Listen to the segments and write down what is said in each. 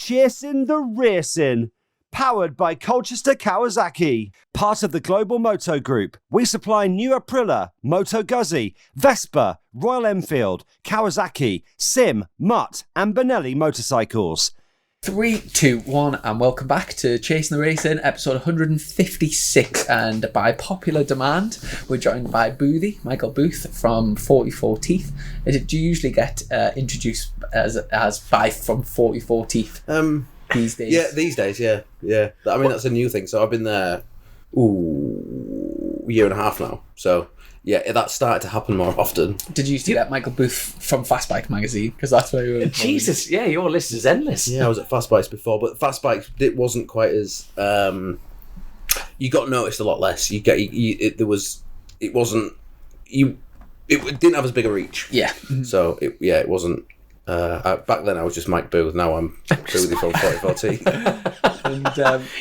Chasin the Racin, powered by Colchester Kawasaki. Part of the Global Moto Group, we supply New Aprilia, Moto Guzzi, Vespa, Royal Enfield, Kawasaki, Sim, Mutt and Benelli motorcycles. 3, 2, 1, and welcome back to Chasin the Racin, episode 156. And by popular demand, we're joined by Boothy, Micheal Booth from 44 Teeth. Do you usually get introduced as from 44 Teeth these days? Yeah, these days, yeah. I mean, that's a new thing. So I've been there, a year and a half now. So yeah, that started to happen more often. Did you used to get Micheal Booth from Fastbike magazine? Because that's where you were. Jesus, yeah, your list is endless. Yeah, I was at Fastbikes before, but Fastbikes, it wasn't quite as. You got noticed a lot less. It didn't have as big a reach. Yeah. So it wasn't. Back then I was just Mike Booth. Now I'm Boothy from 44T. And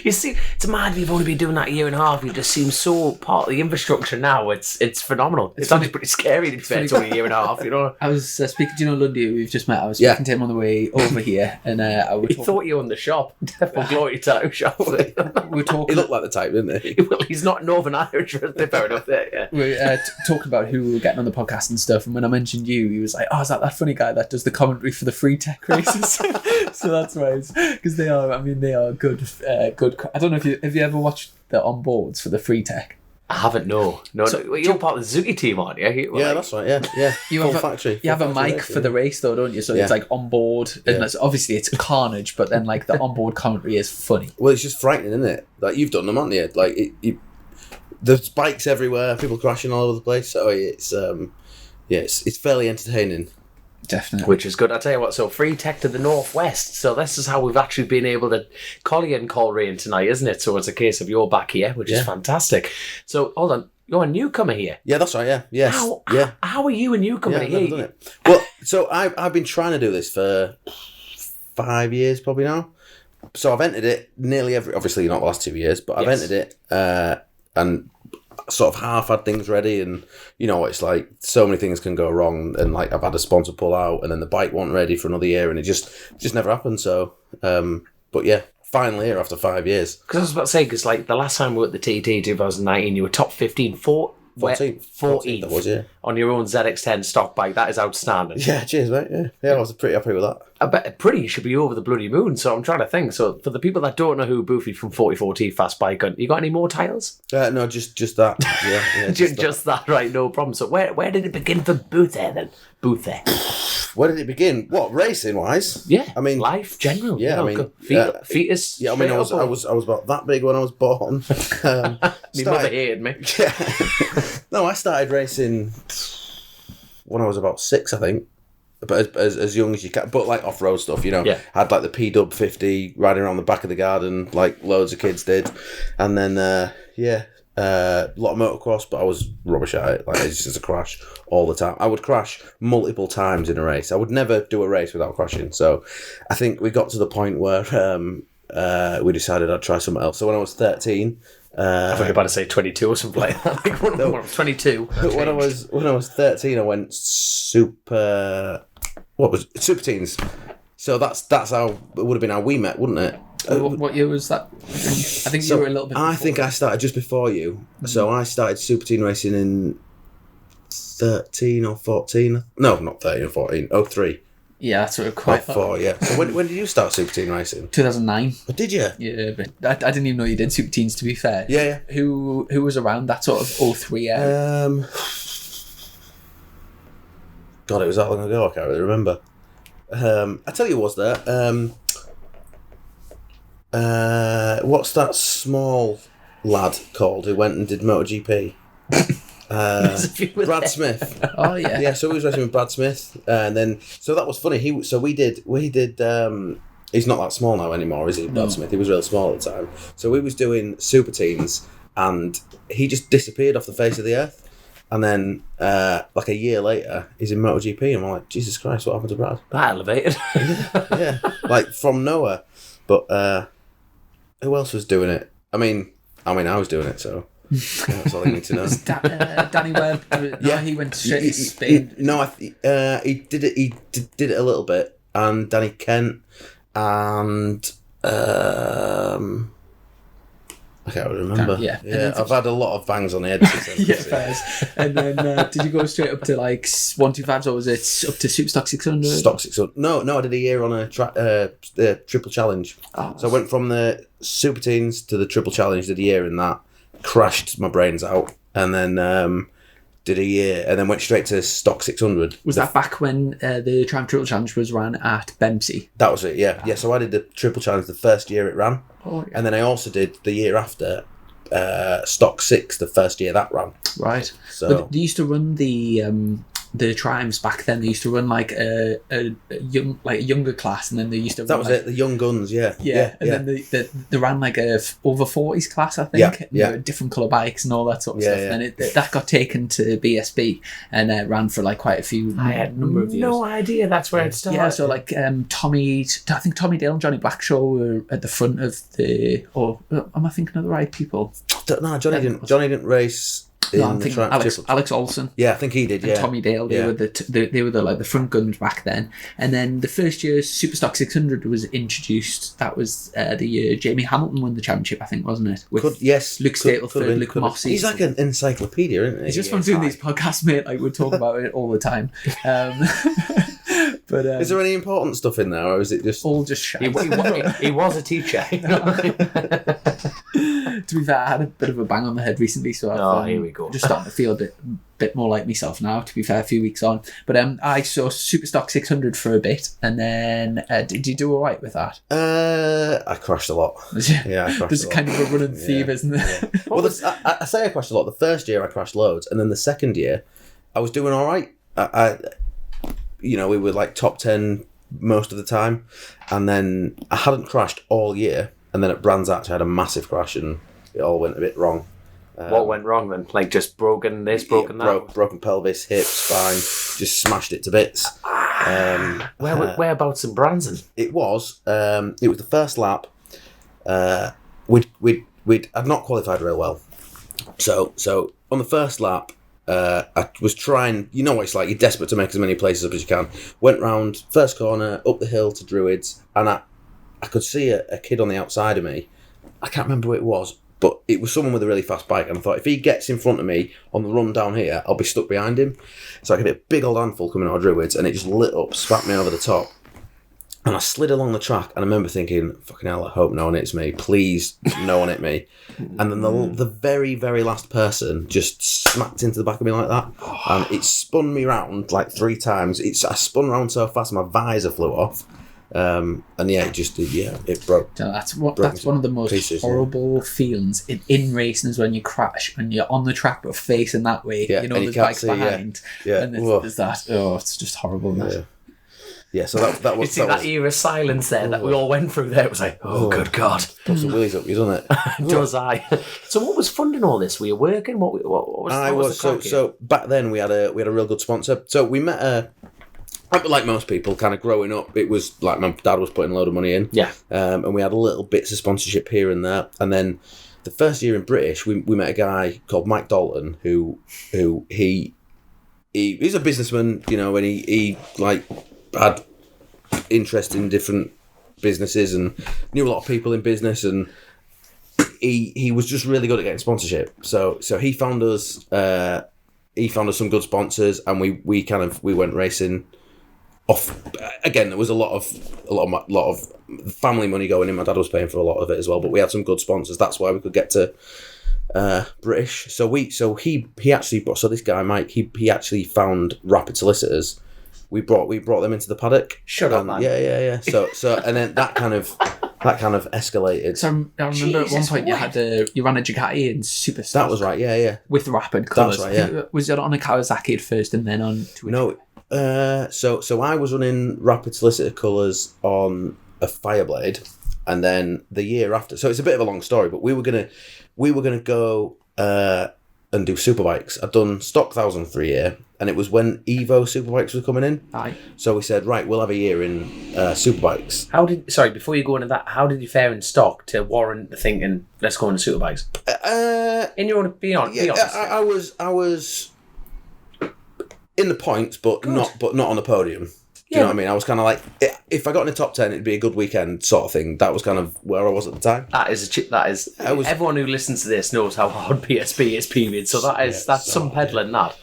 you see, it's mad you've only been doing that a year and a half. You just seem so part of the infrastructure now. It's phenomenal. It's actually pretty scary to be fair. It's only a year and a half, you know. I was speaking to Lundy, who we've just met. I was speaking to him on the way over here, and he thought you owned the shop, for Glory Tattoo Shop. we were talking. He looked like the type, didn't he? Well, he's not Northern Irish, fair enough. There, yeah. We were talking about who we were getting on the podcast and stuff, and when I mentioned you, he was like, "Oh, is that funny guy that does the commentary for the free tech races?" So that's why, because they are. I mean, they are good. I don't know if you ever watched the onboards for the free tech. I haven't. No. So, you're part of the Zuki team, aren't you? That's right. Yeah. You have a mic for the race, though, don't you? So it's like on board, and obviously it's carnage, but then like the onboard commentary is funny. Well, it's just frightening, isn't it? Like you've done them, haven't you? Like there's bikes everywhere, people crashing all over the place. So it's fairly entertaining. Definitely. Which is good. I tell you what, so free tech to the northwest. So this is how we've actually been able to call you and call rain tonight, isn't it? So it's a case of you're back here, which is fantastic. So hold on, you're a newcomer here. Yeah, that's right. Yeah, yes. How are you a newcomer here? I've done it. Well, so I've been trying to do this for 5 years probably now. So I've entered it nearly obviously not the last 2 years, but I've entered it and sort of half had things ready, and you know it's like so many things can go wrong, and like I've had a sponsor pull out, and then the bike wasn't ready for another year, and it just never happened. So but yeah, finally here after 5 years. Because I was about to say, because like the last time we were at the TT 2019, you were top 15 14th that was, yeah. On your own ZX10 stock bike. That is outstanding. Yeah, cheers, mate. Yeah, I was pretty happy with that. I bet pretty should be over the bloody moon. So I'm trying to think. So for the people that don't know who Boothy from 44T Fast Bike, you got any more titles? No, just that. Yeah, just that. Right? No problem. So where did it begin for Boothy then? Boothy. Where did it begin? What, racing wise? Yeah, I mean life, general. Yeah, you know, fetus. Yeah, I mean I was about that big when I was born. My mother hated me. Yeah. No, I started racing when I was about 6, I think. But as young as you can, but like off-road stuff, you know. Yeah. I had like the P-Dub 50 riding around the back of the garden, like loads of kids did. And then, a lot of motocross, but I was rubbish at it. Like, it's just a crash all the time. I would crash multiple times in a race. I would never do a race without crashing. So I think we got to the point where we decided I'd try something else. So when I was 13... I thought you were about to say 22 or something like that. Like, when I was 22. When I was 13, I went super teens. So that's how it would have been how we met, wouldn't it? What year was that? I think you were a little bit. I think I started just before you. Mm-hmm. So I started super teen racing in 13 or 14. No, not 13 or 14. 03. Yeah, that's what it quite. 4, yeah. So when did you start super teen racing? 2009. Oh, did you? Yeah, but I didn't even know you did super teens. To be fair. Yeah. Who was around that sort of 03 area? God, it was that long ago. I can't really remember. I tell you, was there? What's that small lad called who went and did MotoGP? Brad Smith. Oh yeah. Yeah, so we was racing with Brad Smith, and then so that was funny. We did. He's not that small now anymore, is he? Brad Smith. He was really small at the time. So we was doing super teens, and he just disappeared off the face of the earth. And then, like a year later, he's in MotoGP, and I'm like, Jesus Christ, what happened to Brad? That elevated. yeah, like from nowhere. But who else was doing it? I mean, I was doing it, so. Yeah, that's all I need to know. Danny Webb. No, he went straight to Spain. He did it. He did it a little bit, and Danny Kent, and I can't really remember. Yeah. I've had a lot of bangs on the head since then. Yeah, fairs. And then did you go straight up to like 125s, or was it up to Superstock 600? Stock 600. No, I did a year on a triple challenge. Oh, So I went from the Super Teens to the triple challenge, did a year in that, crashed my brains out, and then did a year, and then went straight to Stock 600. Was that back when the Triumph Challenge was ran at Bempsey? That was it, yeah. Yeah, so I did the triple challenge the first year it ran. Oh, yeah. And then I also did the year after Stock 6, the first year that ran. Right. So But they used to run the Triumphs back then. They used to run like a younger class, and then they used to. That run was like, it, the young guns, yeah. Yeah, and then they ran like a over 40s class, I think. Yeah, and yeah. they were different colour bikes and all that sort of Yeah, stuff. yeah. And that got taken to BSB and ran for like quite a few. I had number of years. no idea that's where it started. Yeah, so like Tommy Dale and Johnny Blackshaw were at the front of the. Or am I thinking of the right people? No, Johnny didn't race in No, I'm the thinking Triumph Alex Olsen. Yeah, I think he did, And yeah. Tommy Dale, they were the front guns back then. And then the first year Superstock 600 was introduced. That was the year Jamie Hamilton won the championship, I think, wasn't it? With Luke Stapleford, Luke Mossey. He's like an encyclopedia, isn't he? It's just from doing these podcasts, mate. Like we talk about it all the time. But is there any important stuff in there, or is it just all just shit? He was a teacher. To be fair, I had a bit of a bang on the head recently, so I've, here we go. Just starting to feel a bit more like myself now. To be fair, a few weeks on, but I saw Superstock 600 for a bit, and then did you do all right with that? I crashed a lot. Yeah, I crashed There's a lot. kind of a running theme, isn't there? Yeah. Well, I say I crashed a lot. The first year I crashed loads, and then the second year I was doing all right. We were like top 10 most of the time, and then I hadn't crashed all year, and then at Brands Hatch I had a massive crash, and it all went a bit wrong. What went wrong then? Like just broken this, broken that? Broken pelvis, hip, spine, just smashed it to bits. Whereabouts in Branson? It was the first lap. I'd not qualified real well, so on the first lap, I was trying. You know what it's like. You're desperate to make as many places up as you can. Went round first corner, up the hill to Druids, and I could see a kid on the outside of me. I can't remember who it was, but it was someone with a really fast bike, and I thought if he gets in front of me on the run down here, I'll be stuck behind him. So I could hit a big old handful coming out of Druids, and it just lit up, spat me over the top. And I slid along the track, and I remember thinking, fucking hell, I hope no one hits me. Please, no one hit me. And then the very, very last person just smacked into the back of me like that. And it spun me round like 3 times. I spun round so fast, my visor flew off. And yeah, it broke. So that's one of the most pieces, horrible feelings in racing is when you crash and you're on the track but facing that way. Yeah, There's bikes behind. Yeah. And there's that. Oh, it's just horrible. Isn't it? Yeah, so that was... You see that era of silence there that we all went through there? It was like, oh, good God. Put some willies up, you done it? Does I? So what was funding all this? Were you working? What was the crack here? So back then we had a real good sponsor. So we met like most people, kind of growing up, it was like my dad was putting a load of money in. Yeah. And we had a little bits of sponsorship here and there. And then the first year in British, we met a guy called Mike Dalton, who he's a businessman, and he like had interest in different businesses and knew a lot of people in business, and he was just really good at getting sponsorship. So he found us some good sponsors, and we went racing off. Again, there was a lot of family money going in. My dad was paying for a lot of it as well, but we had some good sponsors. That's why we could get to British. So this guy Mike, he actually found Rapid Solicitors. We brought them into the paddock. Shut up, man. Yeah. So and then that kind of escalated. So I remember at one point you ran a Ducati in Superstock. That was right. Yeah. With Rapid colours. That's right. Yeah. Was it on a Kawasaki at first and then on to No. So I was running Rapid Solicitor colours on a Fireblade, and then the year after. So it's a bit of a long story, but we were gonna go and do Superbikes. I'd done Stock 1000 for a year, and it was when Evo Superbikes were coming in. Aye. So we said, right, we'll have a year in Superbikes. Before you go into that, how did you fare in Stock to warrant the thinking, let's go into Superbikes? In your own, be honest. I was in the points, but not on the podium. Do you know what I mean? I was kind of like, if I got in the top 10, it'd be a good weekend sort of thing. That was kind of where I was at the time. Everyone who listens to this knows how hard PSP is, period. So that's some peddling that.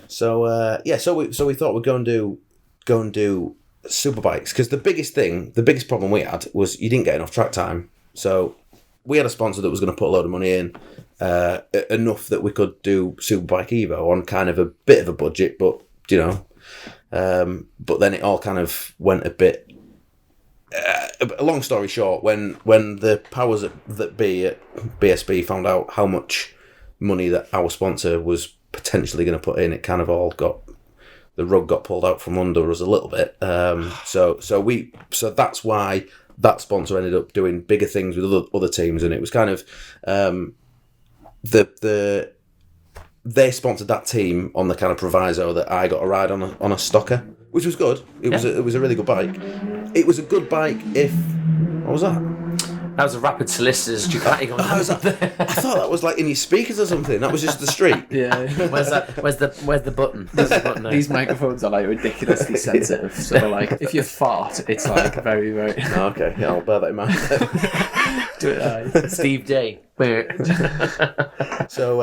So so we thought we'd go and do Superbikes, because the biggest problem we had was you didn't get enough track time. So we had a sponsor that was going to put a load of money in, enough that we could do Superbike Evo on kind of a bit of a budget, but you know. But then it all kind of went a bit. Long story short, when the powers that be at BSB found out how much money that our sponsor was potentially going to put in, it kind of all the rug got pulled out from under us a little bit. So that's why that sponsor ended up doing bigger things with other teams, and it was kind of they sponsored that team on the kind of proviso that I got a ride on a stocker, which was good. It was a really good bike. It was a good bike if... What was that? That was a Rapid Solicitors Ducati. I thought that was like in your speakers or something. That was just the street. Yeah. Where's the button? There's the button there. These microphones are like ridiculously sensitive. So like, if you fart, it's like very, very... Okay, yeah, I'll bear that in mind. Do it. Steve J. So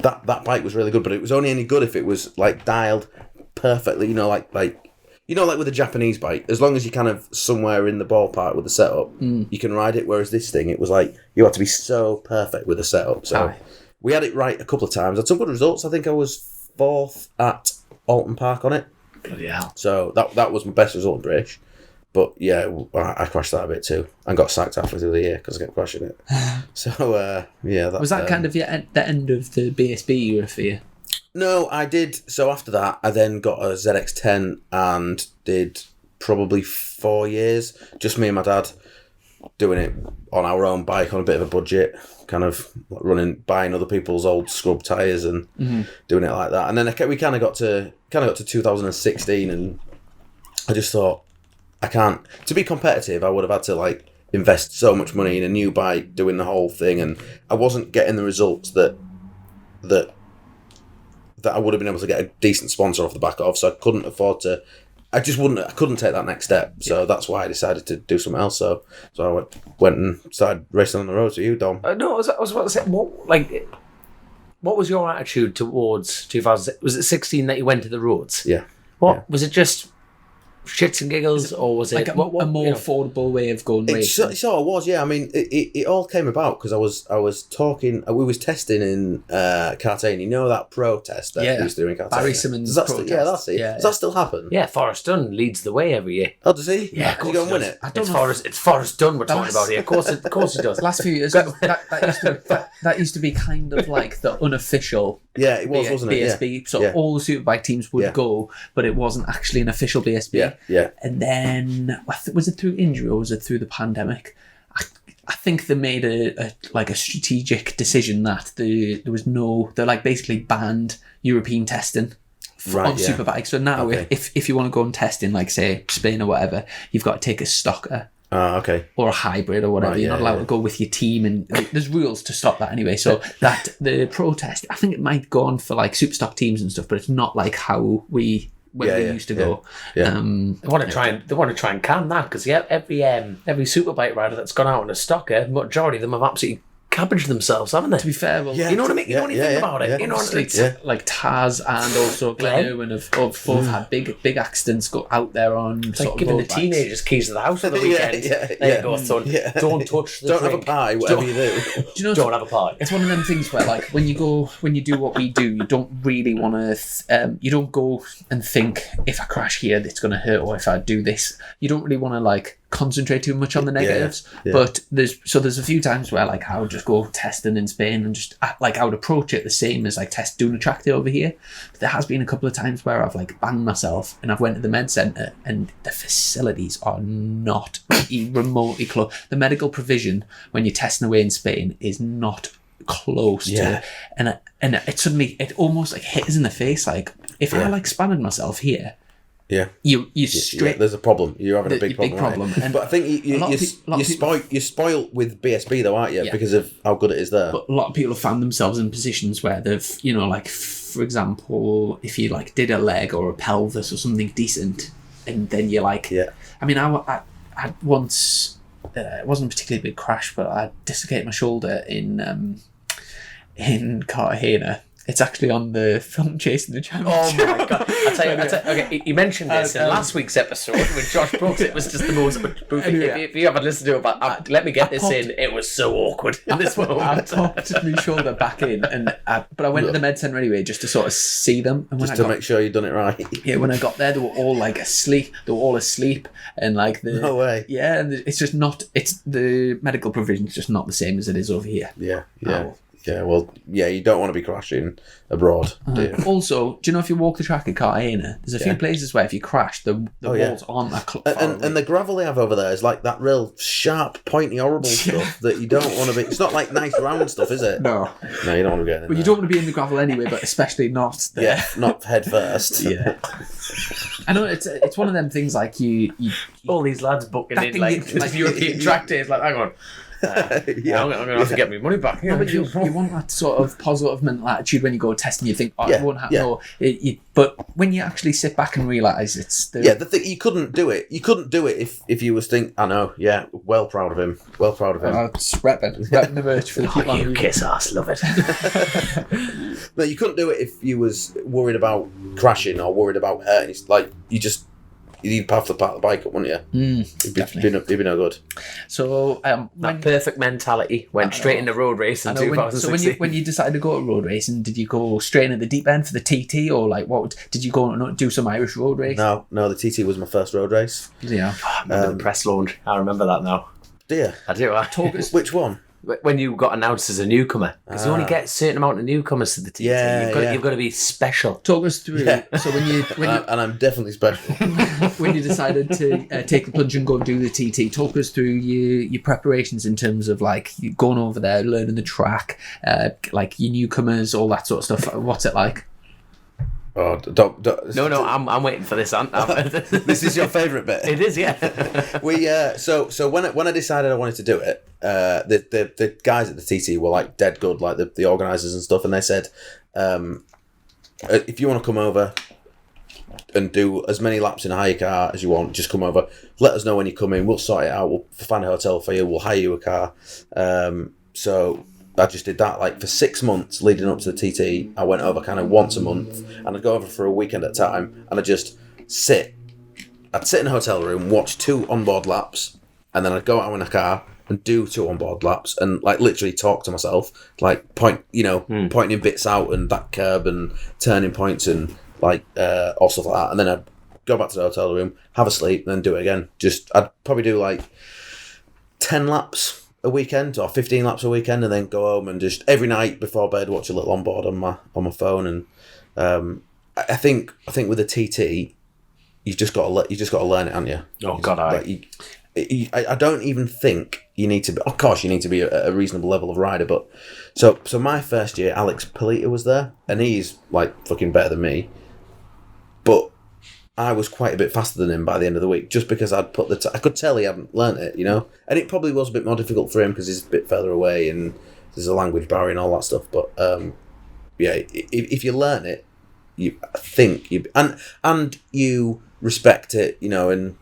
that bike was really good, but it was only any good if it was like dialed perfectly. You know, like with a Japanese bike, as long as you're kind of somewhere in the ballpark with the setup, you can ride it. Whereas this thing, it was like you had to be so perfect with the setup. So we had it right a couple of times. Had some good results. I think I was 4th at Alton Park on it. Bloody hell. So that was my best result in British. But yeah, I crashed that a bit too, and got sacked halfway through the year because I kept crashing it. So was that kind of the end of the BSB era for you? No, I did. So after that, I then got a ZX10 and did probably 4 years, just me and my dad, doing it on our own bike on a bit of a budget, kind of buying other people's old scrub tyres and doing it like that. And then we kind of got to 2016, and I just thought, I can't. To be competitive, I would have had to like invest so much money in a new bike, doing the whole thing, and I wasn't getting the results that I would have been able to get a decent sponsor off the back of. So I couldn't afford to. I couldn't take that next step. So that's why I decided to do something else. So I went and started racing on the roads with you, Dom. No, I was about to say, what was your attitude towards 2000? Was it 16 that you went to the roads? Yeah. Was it just shits and giggles, or was it like a more affordable way of going racing? It sort of was, yeah. I mean, it all came about because I was talking. We was testing in Cartagena. You know that pro test that we used to do in Cartagena. Barry Simmons. That's it. Does that still happen? Yeah, Forrest Dunn leads the way every year. Oh, does he? Yeah, does he go and win it? It's Forrest Dunn we're talking about here. Of course he does. Last few years, that used to be kind of like the unofficial. Yeah, it was, wasn't it? BSB. So all the Superbike teams would go, but it wasn't actually an official BSB. Yeah. And then, was it through injury or was it through the pandemic? I think they made a strategic decision that they basically banned European testing on Superbike. So now if you want to go and test in, like, say, Spain or whatever, you've got to take a stocker. Or a hybrid or whatever. You're not allowed to go with your team, and there's rules to stop that anyway. So that the protest, I think it might go on for like superstock teams and stuff, but it's not like how we used to go. Yeah. They want to try and can that, because every Superbike rider that's gone out on a stocker, majority of them have absolutely cabbaged themselves, haven't they? To be fair, well, you know what I mean. You know what you think about it. You know, like Taz and also Glenn Irwin have both had big accidents go out there on. It's like giving the teenagers keys to the house for the weekend. There you go, son. Don't touch the Don't drink. have a pie, whatever you do. Don't have a pie. It's one of them things where, like, when you do what we do, you don't really want to. You don't go and think, if I crash here, it's going to hurt, or if I do this, you don't really want to like concentrate too much on the negatives. But there's a few times where, like, I would just go testing in Spain and just like I would approach it the same as like doing a track day over here. But there has been a couple of times where I've like banged myself and I've went to the med centre and the facilities are not remotely close. The medical provision when you're testing away in Spain is not close to, and it almost like hit us in the face. Like, if I like spanned myself here, you straight. There's a problem. You're having a big problem. And but I think you're spoiled with BSB though, aren't you? Because of how good it is there. But a lot of people have found themselves in positions where they've, like for example, if you like did a leg or a pelvis or something decent, and then you're like, I mean, I once, it wasn't a particularly big crash, but I dislocated my shoulder in Cartagena. It's actually on the film Chasin the Racin. Oh my god! I tell you, okay, you mentioned this in last week's episode with Josh Brooks. It was just the most. If you haven't listened to it, but let me get this in. It was so awkward in this moment. I popped my shoulder back in, but I went to the med centre anyway just to sort of see them. And just to make sure you'd done it right. Yeah, when I got there, they were all like asleep. They were all asleep, and like no way. Yeah, and it's just not. It's the medical provision's just not the same as it is over here. Yeah. Yeah, well, you don't want to be crashing abroad, do you? Also, do you know if you walk the track at Cartagena, there's a few places where if you crash, the walls aren't that far away. And the gravel they have over there is like that real sharp, pointy, horrible stuff that you don't want to be... It's not like nice round stuff, is it? No. No, you don't want to be getting in Well, you don't want to be in the gravel anyway, but especially not there. Yeah, not head first. Yeah. I know, it's one of them things like you all these lads booking in like European track days, like, hang on. I'm going to have to get my money back. No, but you want that sort of positive mental attitude when you go testing. You think, it won't happen. No, but when you actually sit back and realise it's the... Yeah, the thing, you couldn't do it. You couldn't do it if you was think. I know. Yeah, well proud of him. Well proud of him. It's repping the merch for the people. You kiss ass, love it. No, you couldn't do it if you was worried about crashing or worried about hurting. It's like you'd have to park the bike up, wouldn't you? It'd be no good. So that perfect mentality went straight into road racing. So when you decided to go to road racing, did you go straight into the deep end for the TT, or like did you go and do some Irish road race? No, the TT was my first road race. Yeah, I remember the press launch. I remember that now. Do you? I do. Which one? When you got announced as a newcomer, because you only get a certain amount of newcomers to the TT. You've got to be special. Talk us through. Yeah. So and I'm definitely special. When you decided to take the plunge and go and do the TT, talk us through your preparations in terms of like you going over there, learning the track, like your newcomers, all that sort of stuff. What's it like? Oh, No, I'm waiting for this. This is your favourite bit. It is, yeah. We so when I decided I wanted to do it, the guys at the TT were like dead good, like the organisers and stuff, and they said, if you want to come over and do as many laps in a hire car as you want, just come over. Let us know when you come in. We'll sort it out. We'll find a hotel for you. We'll hire you a car. So I just did that like for 6 months leading up to the TT. I went over kind of once a month, and I'd go over for a weekend at a time, and I'd just sit. I'd sit in a hotel room, watch 2 onboard laps, and then I'd go out in a car and do 2 onboard laps, and like literally talk to myself, like pointing bits out and that curb and turning points and like all stuff like that. And then I'd go back to the hotel room, have a sleep, and then do it again. I'd probably do like 10 laps a weekend or 15 laps a weekend, and then go home and just every night before bed watch a little onboard on my phone. And I think with the TT, you just got to learn it, haven't you? Oh God, I don't even think you need to be. Of course, you need to be a reasonable level of rider, but so my first year, Alex Polita was there, and he's like fucking better than me, but I was quite a bit faster than him by the end of the week, just because I'd put I could tell he hadn't learnt it, and it probably was a bit more difficult for him because he's a bit further away and there's a language barrier and all that stuff. But if you learn it, you think and you respect it, and.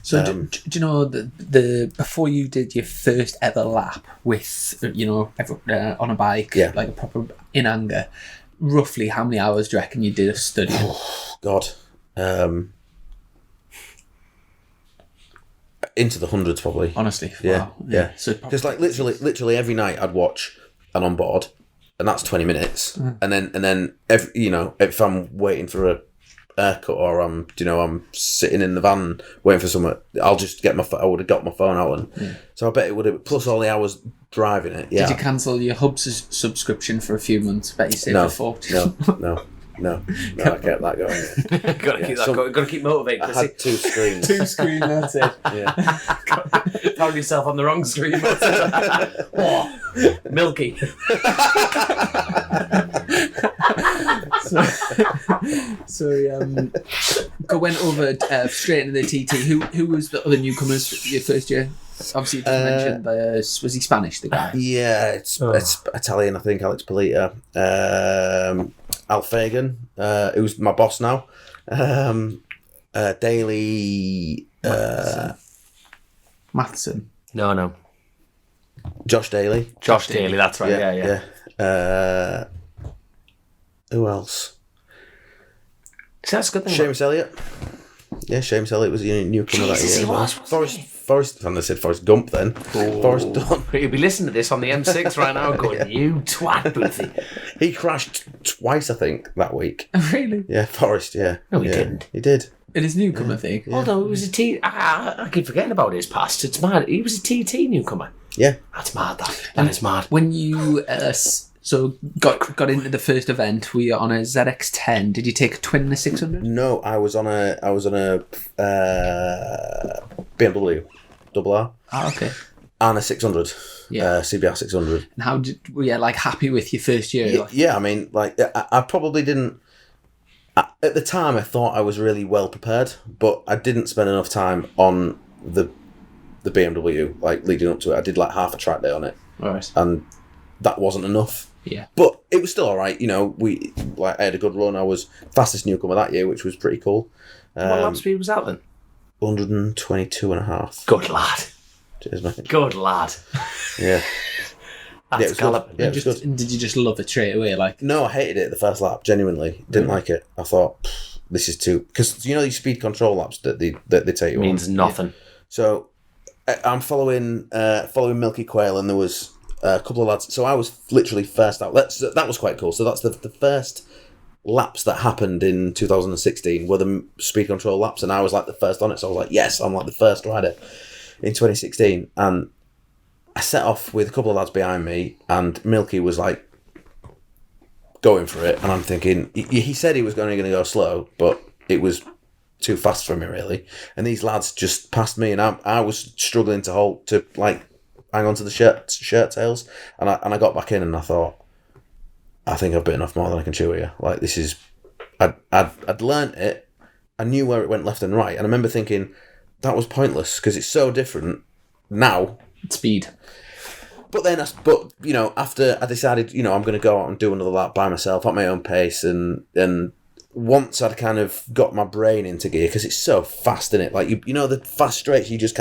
So do you know the before you did your first ever lap with on a bike, like a proper in anger, roughly how many hours do you reckon you did of studying? Oh, God. Into the hundreds probably. Honestly, yeah, wow. Yeah. So because like literally every night I'd watch an onboard, and that's 20 minutes, and then if I'm waiting for a haircut or I'm sitting in the van waiting for someone, I'll just get I would have got my phone out, and so I bet it would have, plus all the hours driving it. Yeah. Did you cancel your hub subscription for a few months? Bet you saved a fortune. No, I kept that going. Got to keep that going. Got to keep motivated. I had 2 screens. 2 screens, that's it. Yeah. Found yourself on the wrong screen. Oh, milky. So went over straight into the TT. Who was the other newcomers your first year? Obviously, you just mentioned was he Spanish, the guy? Yeah, it's Italian, I think. Alex Polita, Al Fagan, who's my boss now. Daly, Matheson. No. Josh Daly. Josh Daly, that's right. Yeah. Who else? See, that's a good thing. Seamus Elliott. Yeah, Seamus Elliott was a newcomer that year. He was. Forrest, and I said Forrest Gump then. Forrest Dunn. He'll be listening to this on the M6 right now going, you twat, Boothy. He crashed twice, I think, that week. Really? Yeah, Forrest, yeah. No, he didn't. He did. In his newcomer thing? Yeah. Although it was a T... I keep forgetting about his past. It's mad. He was a TT newcomer. Yeah. That's mad, that is mad. When you got into the first event, were you on a ZX10? Did you take a twin and a 600? No, I was on a BMW double R. Oh, okay. And a 600. Yeah. CBR 600. And how were you happy with your first year? Yeah, I mean, I probably didn't. At the time, I thought I was really well prepared, but I didn't spend enough time on the BMW, leading up to it. I did half a track day on it. All right. And that wasn't enough. Yeah. But it was still all right. I had a good run. I was fastest newcomer that year, which was pretty cool. What lap speed was that then? 122 and a half. Good lad. Cheers, mate. Good lad. Yeah. That's galloping. Yeah, it was good. And did you just love it straight away? No, I hated it the first lap. Genuinely, didn't like it. I thought this is too, because these speed control laps that they take you means on. nothing. So I'm following Milky Quail, and there was a couple of lads. So I was literally first out. That was quite cool. So that's the first laps that happened in 2016 were the speed control laps, and I was the first on it. So I was like, yes, I'm the first rider in 2016, and I set off with a couple of lads behind me, and Milky was going for it, and I'm thinking, he said he was going to go slow, but it was too fast for me, really. And these lads just passed me, and I was struggling to hang on to the shirt tails, and I got back in, and I thought, I think I've bitten off more than I can chew here. This is, I'd learnt it, I knew where it went left and right, and I remember thinking, that was pointless, because it's so different now. Speed. But then, after I decided, I'm going to go out and do another lap by myself at my own pace, and once I'd kind of got my brain into gear, because it's so fast in it, the fast straights, you just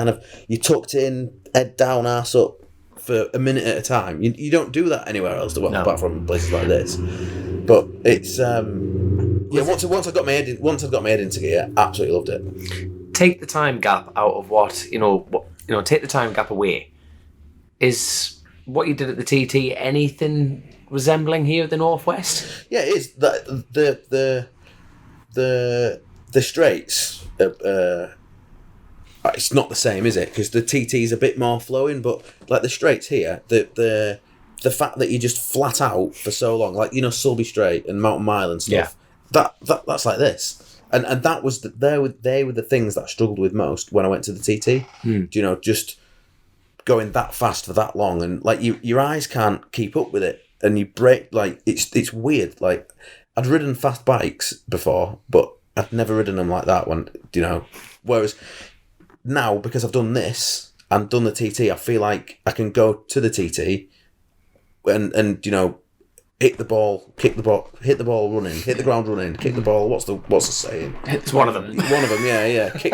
you tucked in, head down, arse up for a minute at a time. You don't do that anywhere else, apart from places like this. But it's once I got my head into gear, absolutely loved it. Take the time gap out of take the time gap away. Is what you did at the TT anything resembling here at the Northwest? Yeah, it is. The straights. It's not the same, is it? Because the TT is a bit more flowing, but the straights here, the fact that you just flat out for so long, Sulby Straight and Mountain Mile and stuff. Yeah. That's like this, and that was they were the things that I struggled with most when I went to the TT. Just going that fast for that long, and your eyes can't keep up with it, and you break. It's weird. I'd ridden fast bikes before, but I'd never ridden them like that one. Whereas now, because I've done this and done the TT, I feel like I can go to the TT and hit the ball, kick the ball, hit the ball running, hit the ground running, kick the ball. What's the saying? It's one of them. One of them, yeah. Kick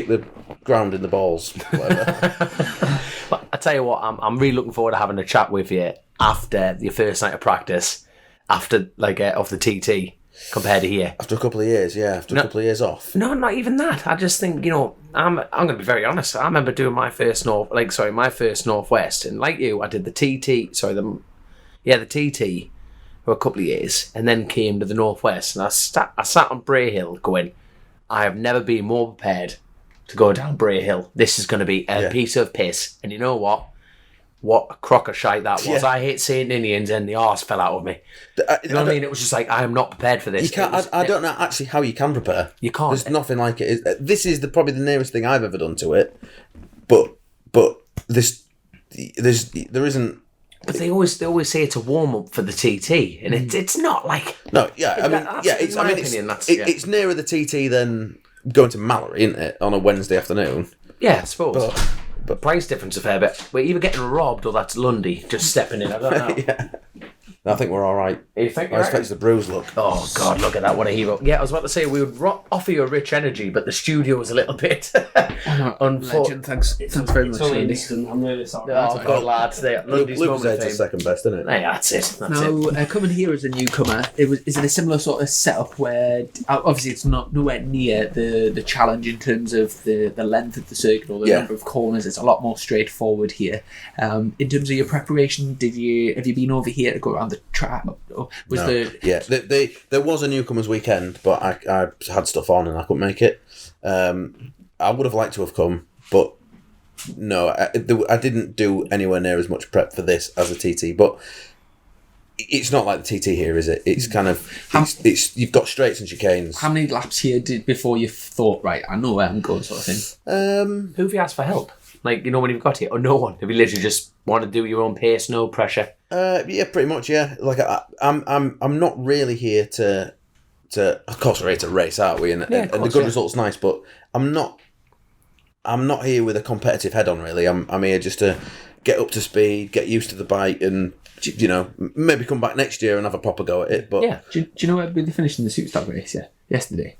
the ground in the balls, whatever. But I tell you what, I'm really looking forward to having a chat with you after your first night of practice, after off the TT, compared to here. After a couple of years, a couple of years off. No, not even that. I just think, I'm going to be very honest. I remember doing my first Northwest, and like you, I did the TT. The TT for a couple of years, and then came to the Northwest, and I sat on Bray Hill going, I have never been more prepared to go down Bray Hill. This is going to be a piece of piss. And you know what? What a crock of shite that was. Yeah. I hate St. Ninians, and the arse fell out of me. You know what I mean? It was just I am not prepared for this. You can't, I don't know actually how you can prepare. You can't. There's nothing like it. This is probably the nearest thing I've ever done to it. But there isn't. But they always say it's a warm up for the TT, and it's not like. No, yeah, it's nearer the TT than going to Mallory, isn't it, on a Wednesday afternoon? Yeah, I suppose. But price difference a fair bit. We're either getting robbed or that's Lundy just stepping in. I don't know. yeah. I think we're all right. You think I expect the bruise look. Oh, God, look at that. What a hero. Yeah, I was about to say we would offer you a rich energy, but the studio was a little bit Legend, thanks very much, Lundy. I'm really sorry. Oh, good lads. Lundy's Luke moment of Zade's fame. second best, isn't it? Yeah, that's it. That's Now, it. coming here as a newcomer, is it a similar sort of setup where obviously it's not nowhere near the challenge in terms of the length of the circuit or the number of corners. It's a lot more straightforward here. In terms of your preparation, have you been over here to go around the track? There was a newcomers weekend, but I had stuff on and I couldn't make it. I would have liked to have come, but no, I didn't do anywhere near as much prep for this as a TT. But it's not like the TT here, is it? It's kind of it's you've got straights and chicanes. How many laps here before you thought, right, I know where I'm going, sort of thing? Who have you asked for help? Like, when you've got here? Or no one? Have you literally just want to do your own pace, no pressure? Yeah, pretty much. Yeah, like I'm not really here to. Of course, we're here to race, aren't we? And the good result's nice, but I'm not here with a competitive head on. Really, I'm here just to get up to speed, get used to the bike, and maybe come back next year and have a proper go at it. But yeah, do you know where they finished in the Superbike race? Yeah, yesterday.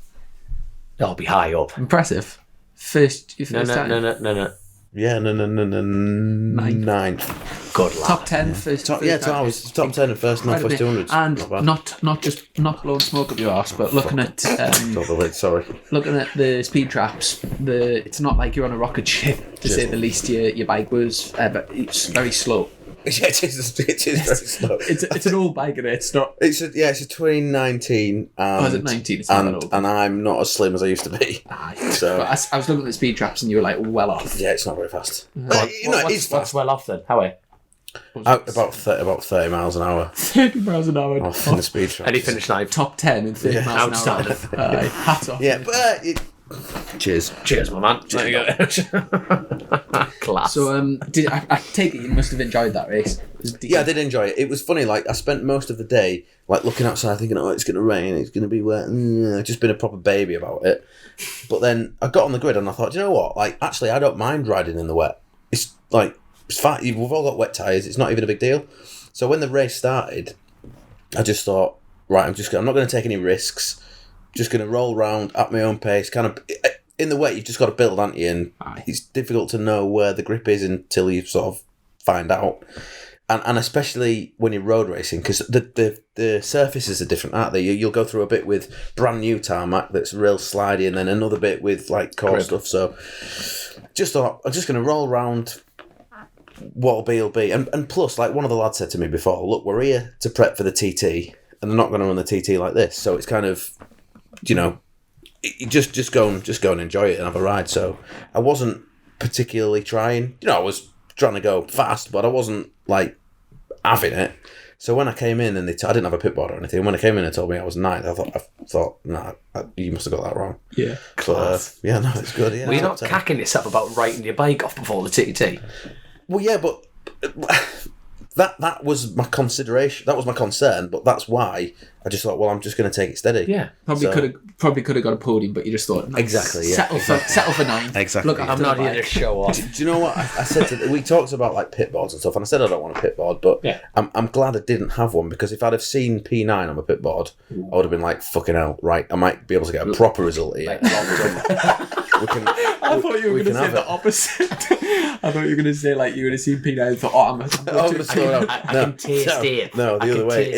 I'll be high up. Impressive. First time. No. yeah, no, ninth. Good lad. Top 10 first. I was top 10 in first North West 200s. And not blowing smoke up your arse, but looking at Sorry. looking at the speed traps, it's not like you're on a rocket ship, to say the least. Your bike was, but it's very slow. Yeah, it is very slow. It's an old bike, and it's not. It's a 2019. And, is it 19? It's not that old. And I'm not as slim as I used to be. So But I was looking at the speed traps, and you were like well off. yeah, it's not very fast. What's well off then? How are About 30 miles an hour 30 miles an hour. off in the speed traps. And he finished ninth. Top 10 and 30 miles an hour. Outstanding. Hats off. Yeah, but cheers. Cheers, my man. There you go. Class. So, I take it you must have enjoyed that race. Yeah, I did enjoy it. It was funny. Like, I spent most of the day like looking outside, thinking, "Oh, it's going to rain. It's going to be wet." Just been a proper baby about it. But then I got on the grid and I thought, you know what? Like, actually, I don't mind riding in the wet. It's like it's fine. We've all got wet tyres. It's not even a big deal. So when the race started, I just thought, right, I'm not going to take any risks. Just going to roll around at my own pace. Kind of in the wet, you've just got to build, aren't you? And it's difficult to know where the grip is until you sort of find out. And especially when you're road racing, because the surfaces are different, aren't they? You'll go through a bit with brand new tarmac that's real slidey, and then another bit with like coarse stuff. So just thought, I'm just going to roll around. What'll be, will be. And plus, like one of the lads said to me before, look, we're here to prep for the TT, and they're not going to run the TT like this. So it's kind of, just go and enjoy it and have a ride. So I wasn't particularly trying. I was trying to go fast, but I wasn't like having it. So when I came in and I didn't have a pit board or anything. When I came in and told me I was ninth, I thought, nah, you must have got that wrong. Yeah, but, yeah, no, it's good. Yeah, well, you're not cacking yourself about writing your bike off before the TT. Well, yeah, but that was my consideration. That was my concern. But that's why I just thought, well, I'm just going to take it steady. Yeah, probably could have got a podium, but you just thought, exactly. Yeah, settle for ninth. Exactly. Look, I'm not here to show off. Do you know what I said? We talked about like pit boards and stuff, and I said I don't want a pit board, but yeah. I'm glad I didn't have one, because if I'd have seen P9 on my pit board, I would have been like, fucking hell, right? I might be able to get a proper result here. I thought you were going to say the opposite. I thought you were going to say like you would have seen P9 and thought, I'm going to I can taste it. No, the other way.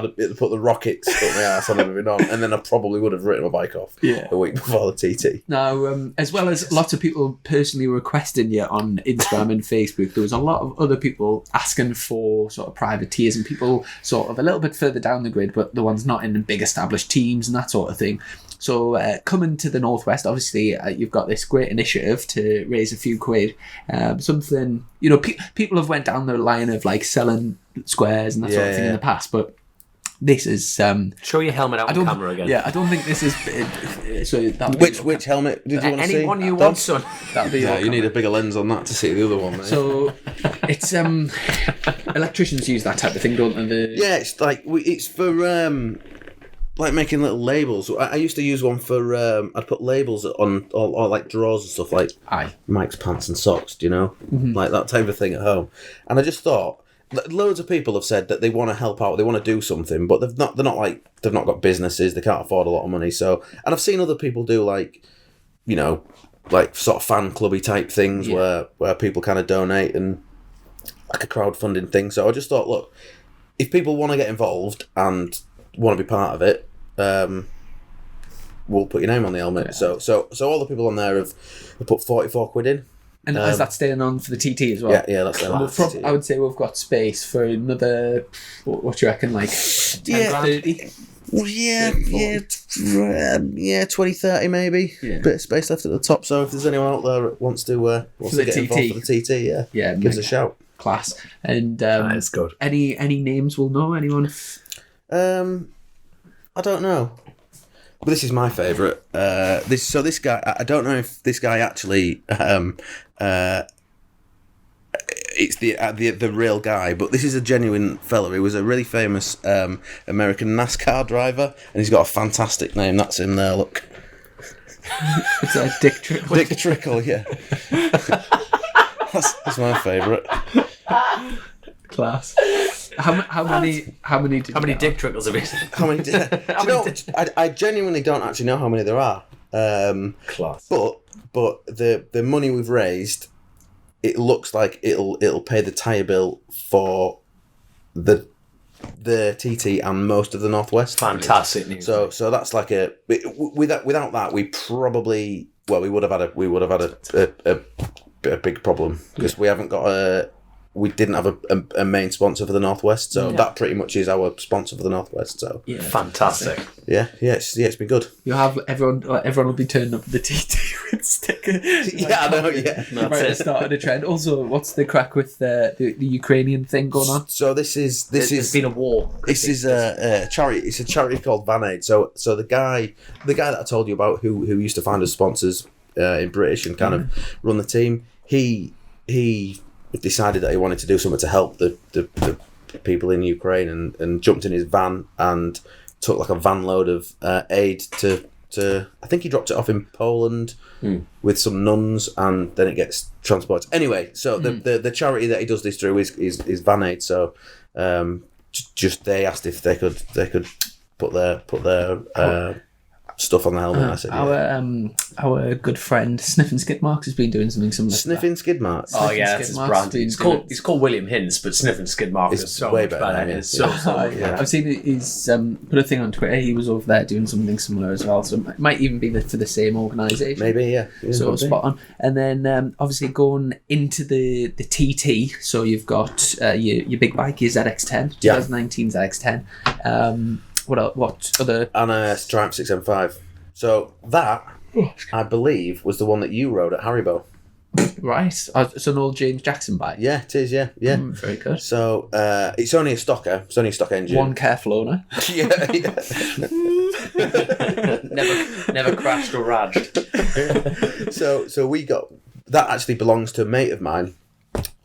It'd put the rockets up my ass on everything on, and then I probably would have written my bike off a week before the TT. Now, as well as lots of people personally requesting you on Instagram and Facebook, there was a lot of other people asking for sort of privateers and people sort of a little bit further down the grid, but the ones not in the big established teams and that sort of thing. So coming to the Northwest, obviously you've got this great initiative to raise a few quid. Something, people have went down the line of like selling squares and that sort of thing in the past, but this is... show your helmet out on camera again. Yeah, I don't think this is... Which helmet did you want to see? Any one you want, son. You need a bigger lens on that to see the other one, mate. So it's... electricians use that type of thing, don't they? Yeah, it's like... It's for... like making little labels. I used to use one for I'd put labels on or like drawers and stuff like Mike's pants and socks, do you know, like that type of thing at home. And I just thought loads of people have said that they want to help out, they want to do something, but they've not got businesses, they can't afford a lot of money. So, and I've seen other people do like, you know, like sort of fan clubby type things where people kind of donate and like a crowdfunding thing. So I just thought, look, if people want to get involved and want to be part of it, we'll put your name on the helmet. So all the people on there have put 44 quid in. And is that staying on for the TT as well? Yeah, that's staying on for the TT. I would say we've got space for another, what do you reckon, like 10 30? Well, yeah, 20, 30 maybe. Yeah. Bit of space left at the top. So if there's anyone out there that wants to get involved for the TT, give us a shout. Class. And it's good. Any names we'll know? Anyone? I don't know. But this is my favourite. This guy, I don't know if this guy actually it's the real guy, but this is a genuine fella. He was a really famous American NASCAR driver, and he's got a fantastic name. That's him there. Look, it's like Dick Trickle. Dick Trickle, yeah. that's my favourite. Class. How many Dick Trickles have you seen? How many? I genuinely don't actually know how many there are. Class. But the money we've raised, it looks like it'll pay the tyre bill for the TT and most of the Northwest. Fantastic news. So that's like without that we probably we would have had a big problem because we didn't have a main sponsor for the Northwest, so that pretty much is our sponsor for the Northwest. So fantastic. It's been good. You have everyone will be turning up the TT with stickers. I know. Yeah, that's started a trend. Also, what's the crack with the Ukrainian thing going on? So there's been a war. This is a charity. It's a charity called Van Aid. So the guy that I told you about who used to find us sponsors in British and kind of run the team. He decided that he wanted to do something to help the people in Ukraine and jumped in his van and took like a van load of aid to I think he dropped it off in Poland with some nuns, and then it gets transported. Anyway, so the charity that he does this through is Van Aid. So just they asked if they could put their stuff on the helmet. I said, our good friend Sniffing Skid Marks has been doing something similar. Sniffing Skid Marks. Oh yeah, that's his brand. He's called William Hinds, but Sniffing Skid Marks is so way much better. It's so I've seen he's put a thing on Twitter. He was over there doing something similar as well. So it might even be for the same organisation. Maybe, yeah. So spot on. And then obviously going into the TT. So you've got your big bike, your ZX10, 2019 ZX10. What other? And a Triumph 6M5. So that, I believe, was the one that you rode at Haribo. Right. It's an old James Jackson bike. Yeah, it is, yeah. Very good. So it's only a stocker. It's only a stock engine. One careful owner. yeah. never crashed or raged. So we got... That actually belongs to a mate of mine,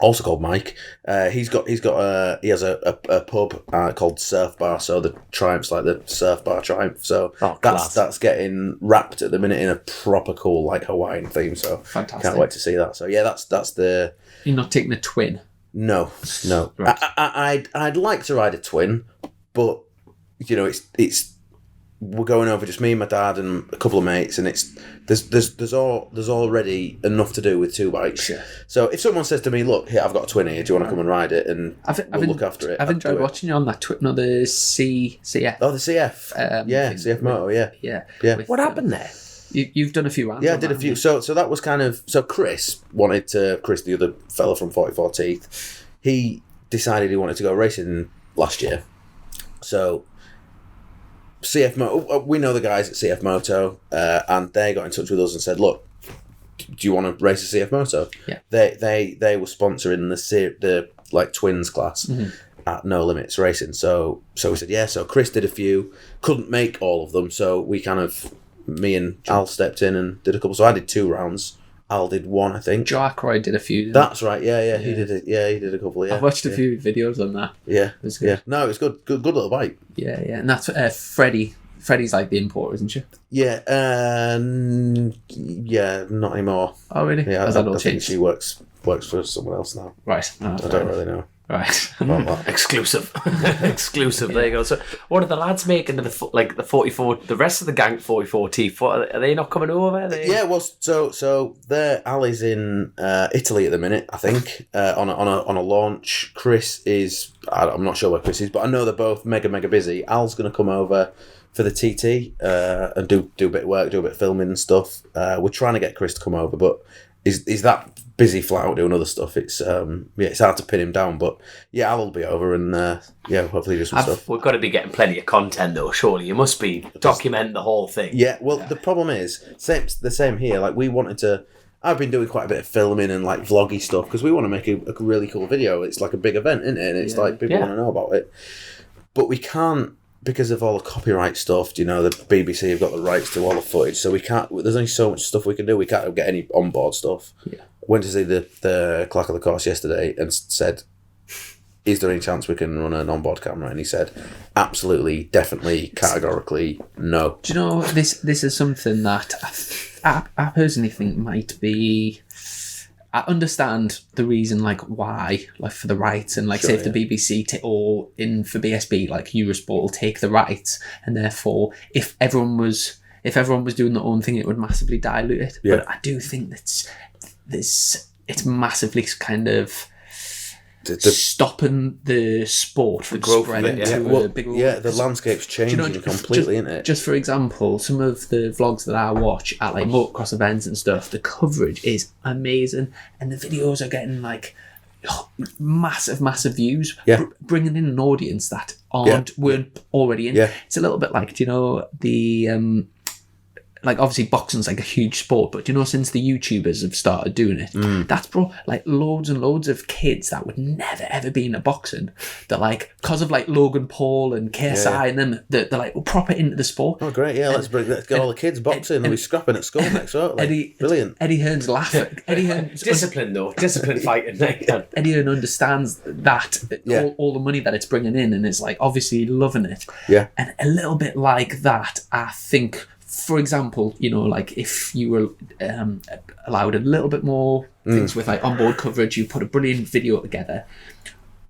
also called Mike. He has a pub called Surf Bar. So the Triumph's like the Surf Bar Triumph. So that's getting wrapped at the minute in a proper cool like Hawaiian theme. So fantastic. Can't wait to see that. So yeah, that's the. You're not taking a twin. No. Right. I'd like to ride a twin, but you know it's. We're going over just me and my dad and a couple of mates, and there's already enough to do with two bikes. Yeah. So if someone says to me, "Look, here I've got a twin here. Do you want to come and ride it?" and we'll look after it. I've enjoyed watching you on that twin. No, the CF. Oh, the CF. CF Moto. Yeah. What happened there? You've done a few rounds. Yeah, I did a few. So that was kind of Chris, the other fella from 44 Teeth, he decided he wanted to go racing last year. So. CF Moto, we know the guys at CF Moto, and they got in touch with us and said, "Look, do you want to race a CF Moto?" Yeah. They were sponsoring the like twins class at No Limits Racing. So we said yeah. So Chris did a few, couldn't make all of them. So me and Al stepped in and did a couple. So I did 2 rounds. Al did 1, I think. Joe Ackroyd did a few. That's right. Yeah. He did it. Yeah, he did a couple. Yeah. I've watched a few videos on that. Yeah. It was good. Yeah. No, it was good. Good little bike. Yeah. And that's Freddie Freddie's like the importer, isn't she? Yeah, yeah, not anymore. Oh, really? Yeah, Has I that all think changed? she works for someone else now. Right. Oh, I don't really know. Right. About that. Exclusive. Exclusive. There you go. So, what are the lads making to the 44? The rest of the gang 44 Teeth. What are they not coming over? Yeah, well, so Ali's in Italy at the minute, I think, on a launch. Chris is, I'm not sure where Chris is, but I know they're both mega busy. Al's going to come over for the TT and do a bit of work, do a bit of filming and stuff. We're trying to get Chris to come over, but he's that busy flat out doing other stuff. It's it's hard to pin him down, but yeah, Al will be over and hopefully do some stuff. We've got to be getting plenty of content though. Surely you must be documenting the whole thing. Yeah, well, the problem is the same here. Like we wanted to. I've been doing quite a bit of filming and like vloggy stuff because we want to make a really cool video. It's like a big event, isn't it? And it's like people want to know about it, but we can't because of all the copyright stuff. You know, the BBC have got the rights to all the footage, so we can't. There's only so much stuff we can do. We can't get any onboard stuff. Yeah. Went to see the clerk of the course yesterday and said, "Is there any chance we can run an onboard camera?" And he said, "Absolutely, definitely, categorically, no." Do you know this is something that I personally think might be. I understand the reason, like why, like for the rights, and like say if the BBC or in for BSB, like Eurosport will take the rights, and therefore if everyone was doing their own thing, it would massively dilute it. Yeah. But I do think that's it's massively kind of stopping the sport from spreading to a bigger. Yeah, the landscape's changing completely, isn't it? Just for example, some of the vlogs that I watch at like motocross events and stuff, the coverage is amazing, and the videos are getting like massive views. Yeah. Bringing in an audience that weren't already in. Yeah. It's a little bit like, do you know the like obviously boxing's like a huge sport, but do you know since the YouTubers have started doing it, that's brought like loads and loads of kids that would never ever be into boxing, that like because of like Logan Paul and KSI and them, they're like proper into the sport. Oh great, yeah, let's get all the kids boxing. They'll be scrapping at school next, won't they? Brilliant. Eddie Hearn's laughing. Eddie Hearn's Discipline though, discipline fighting. Eddie Hearn understands that all the money that it's bringing in, and is like obviously loving it. Yeah, and a little bit like that, I think. For example, you know, like if you were allowed a little bit more things with like onboard coverage, you put a brilliant video together,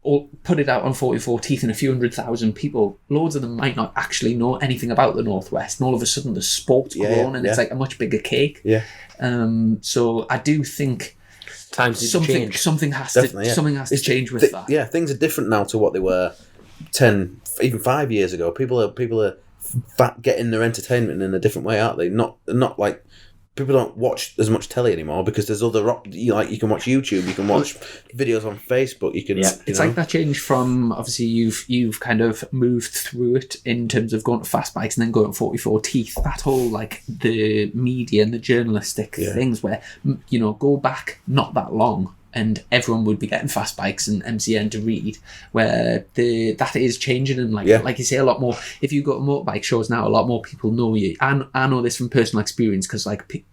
or put it out on 44 Teeth and a few 100,000 people, loads of them might not actually know anything about the Northwest, and all of a sudden the sport's grown and it's like a much bigger cake. Yeah. So I do think something has to change with that. Yeah, things are different now to what they were 10, even 5 years ago. People are getting their entertainment in a different way, aren't they? Not like people don't watch as much telly anymore because there's other you can watch YouTube, you can watch videos on Facebook, you can. Yeah, it's like that change from obviously you've kind of moved through it in terms of going to fast bikes and then going to 44 Teeth. That whole like the media and the journalistic things where go back not that long. And everyone would be getting fast bikes and MCN to read, where that is changing, and like you say, a lot more. If you go to motorbike shows now, a lot more people know you. I know this from personal experience because like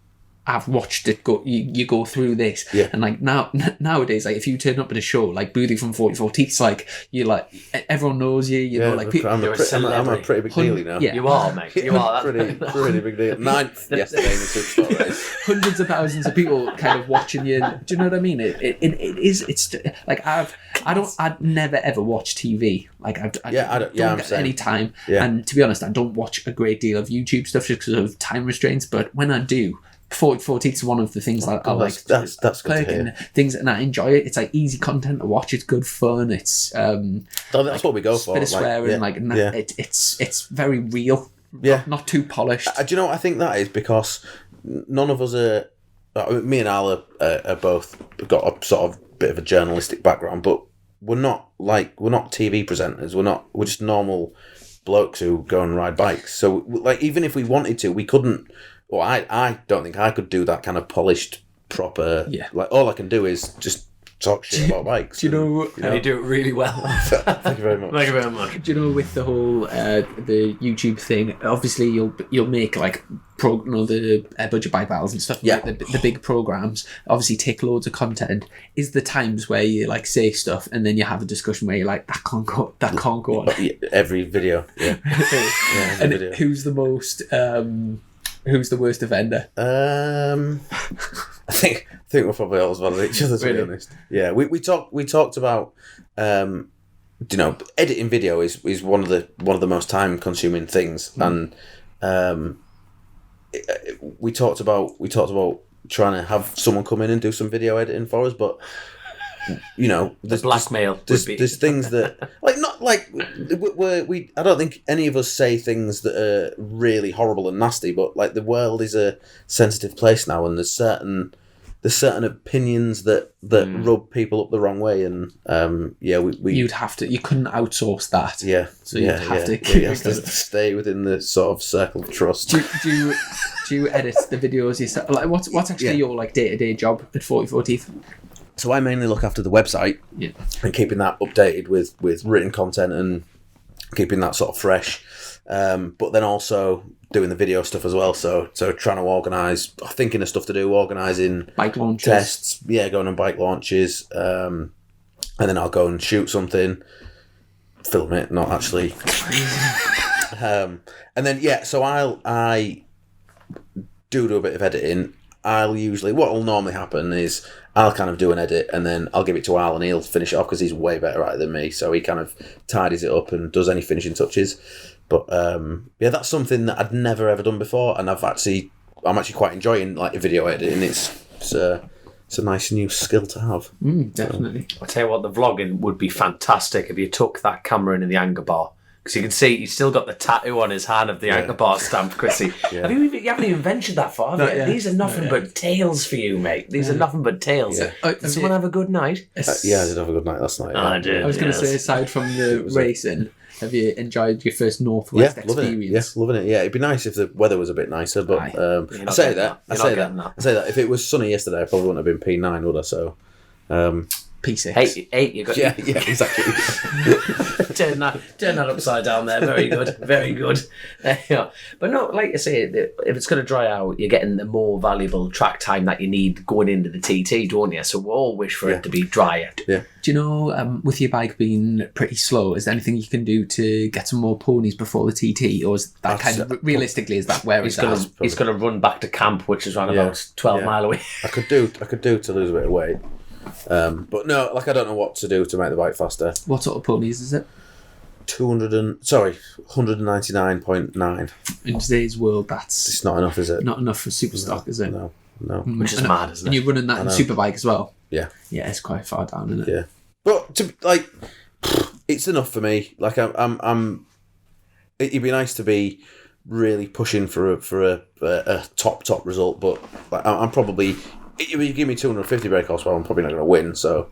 I've watched it go. You go through this, and like nowadays, like if you turn up at a show like Boothy from 44 Teeth, like you like everyone knows you. You know, like I'm a pretty big deal now. Yeah, you are, mate. You are pretty big deal. 9th yesterday in the Superbike race. Hundreds of thousands of people kind of watching you. Do you know what I mean? It is. It's like I'd never ever watch TV. Like I don't get any time. Yeah. And to be honest, I don't watch a great deal of YouTube stuff just because of time restraints. But when I do. 44 Teeth is one of the things that I like. That's good to hear. Things, and I enjoy it. It's like easy content to watch. It's good fun. It's that's what we go for. Bit of swearing, it's very real. Yeah, not too polished. Do you know what I think that is? Because none of us are. Me and Al are both got a sort of bit of a journalistic background, but we're not TV presenters. We're just normal blokes who go and ride bikes. So like even if we wanted to, we couldn't. Well, I don't think I could do that kind of polished, proper. Yeah. Like all I can do is just talk shit about bikes. Do you know? And you do it really well. Thank you very much. Thank you very much. Do you know, with the whole the YouTube thing, obviously you'll make like the budget bike battles and stuff, Yeah. like the big programs. Obviously, take loads of content. Is the times where you like say stuff and then you have a discussion where you're like, that can't go on. Every video, yeah. Yeah, every And video. who's the worst offender? I think we're probably all as well as each other, to Really? be honest. Yeah, we talked about editing video is one of the most time consuming things, and we talked about trying to have someone come in and do some video editing for us, but there's Blackmail. there's things that I don't think any of us say things that are really horrible and nasty, but like the world is a sensitive place now, and there's certain opinions that rub people up the wrong way, and You'd have to. You couldn't outsource that. so you'd have to you have to stay within the sort of circle of trust. Do you edit the videos yourself? Like, what's actually your like day-to-day job at 44 Teeth? So I mainly look after the website and keeping that updated with written content and keeping that sort of fresh. But then also doing the video stuff as well. So trying to organise, thinking of stuff to do, organising Bike launches. tests, going on bike launches, and then I'll go and shoot something, film it, not actually. And then so I do a bit of editing. What will normally happen is I'll kind of do an edit and then I'll give it to Al and he'll finish it off because he's way better at it than me. So he kind of tidies it up and does any finishing touches. But that's something that I'd never ever done before, and I'm actually quite enjoying like video editing. It's a nice new skill to have. Definitely. I'll tell you what, the vlogging would be fantastic if you took that camera in the anchor bar. Because you can see he's still got the tattoo on his hand of the anchor bar stamp, Chrissy. You haven't even ventured that far, have you? These are nothing but tales for you, mate. These are nothing but tales. Did someone have a good night? I did have a good night last night. I did. I was going to say, aside from the racing, have you enjoyed your first Northwest experience? Loving it. Yeah, it'd be nice if the weather was a bit nicer, but I say that. If it was sunny yesterday, I probably wouldn't have been P9, would I? So, P6. Eight, you got. yeah, exactly. turn that upside down there. Very good, very good. Yeah. But no, like I say, if it's going to dry out, you're getting the more valuable track time that you need going into the TT, don't you? So we all wish for it to be drier. Yeah. Do you know, with your bike being pretty slow, is there anything you can do to get some more ponies before the TT, or is that realistically, is that where he's going to run back to camp, which is around about 12 mile away. I could do to lose a bit of weight. But no, I don't know what to do to make the bike faster. What sort of ponies is it? 199.9. In today's world, that's It's not enough, is it? not enough for super stock, is it? No. Which is mad, isn't it? And you're running that in Superbike as well? Yeah. Yeah, it's quite far down, isn't it? Yeah. But it's enough for me. Like I'm. It'd be nice to be really pushing for a top result, but like, I'm probably. If you give me 250 brake horsepower, I'm probably not going to win. So,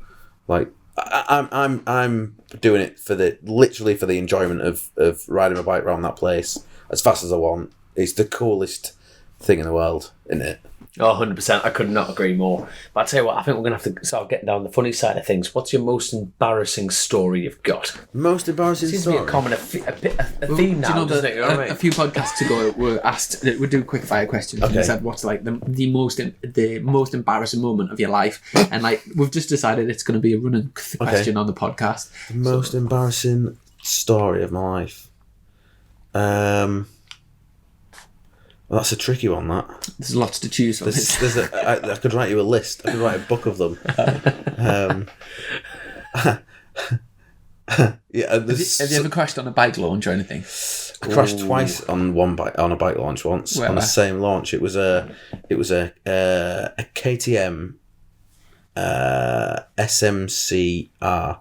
like, I'm doing it literally for the enjoyment of riding my bike around that place as fast as I want. It's the coolest thing in the world, isn't it? Oh, 100%. I could not agree more. But I'll tell you what, I think we're going to have to start getting down the funny side of things. What's your most embarrassing story you've got? Most embarrassing Seems story? to be a common theme now, Do you know doesn't it? You know what I mean? a few podcasts ago we're asked, we'll do quick fire questions, and they said what's like the most embarrassing moment of your life, and like we've just decided it's going to be a running question on the podcast. The most embarrassing story of my life. Well, that's a tricky one, that. There's lots to choose from. I could write you a list. I could write a book of them. Have you ever crashed on a bike launch or anything? I crashed twice on a bike launch once. Where? On the same launch. It was a KTM SMCR,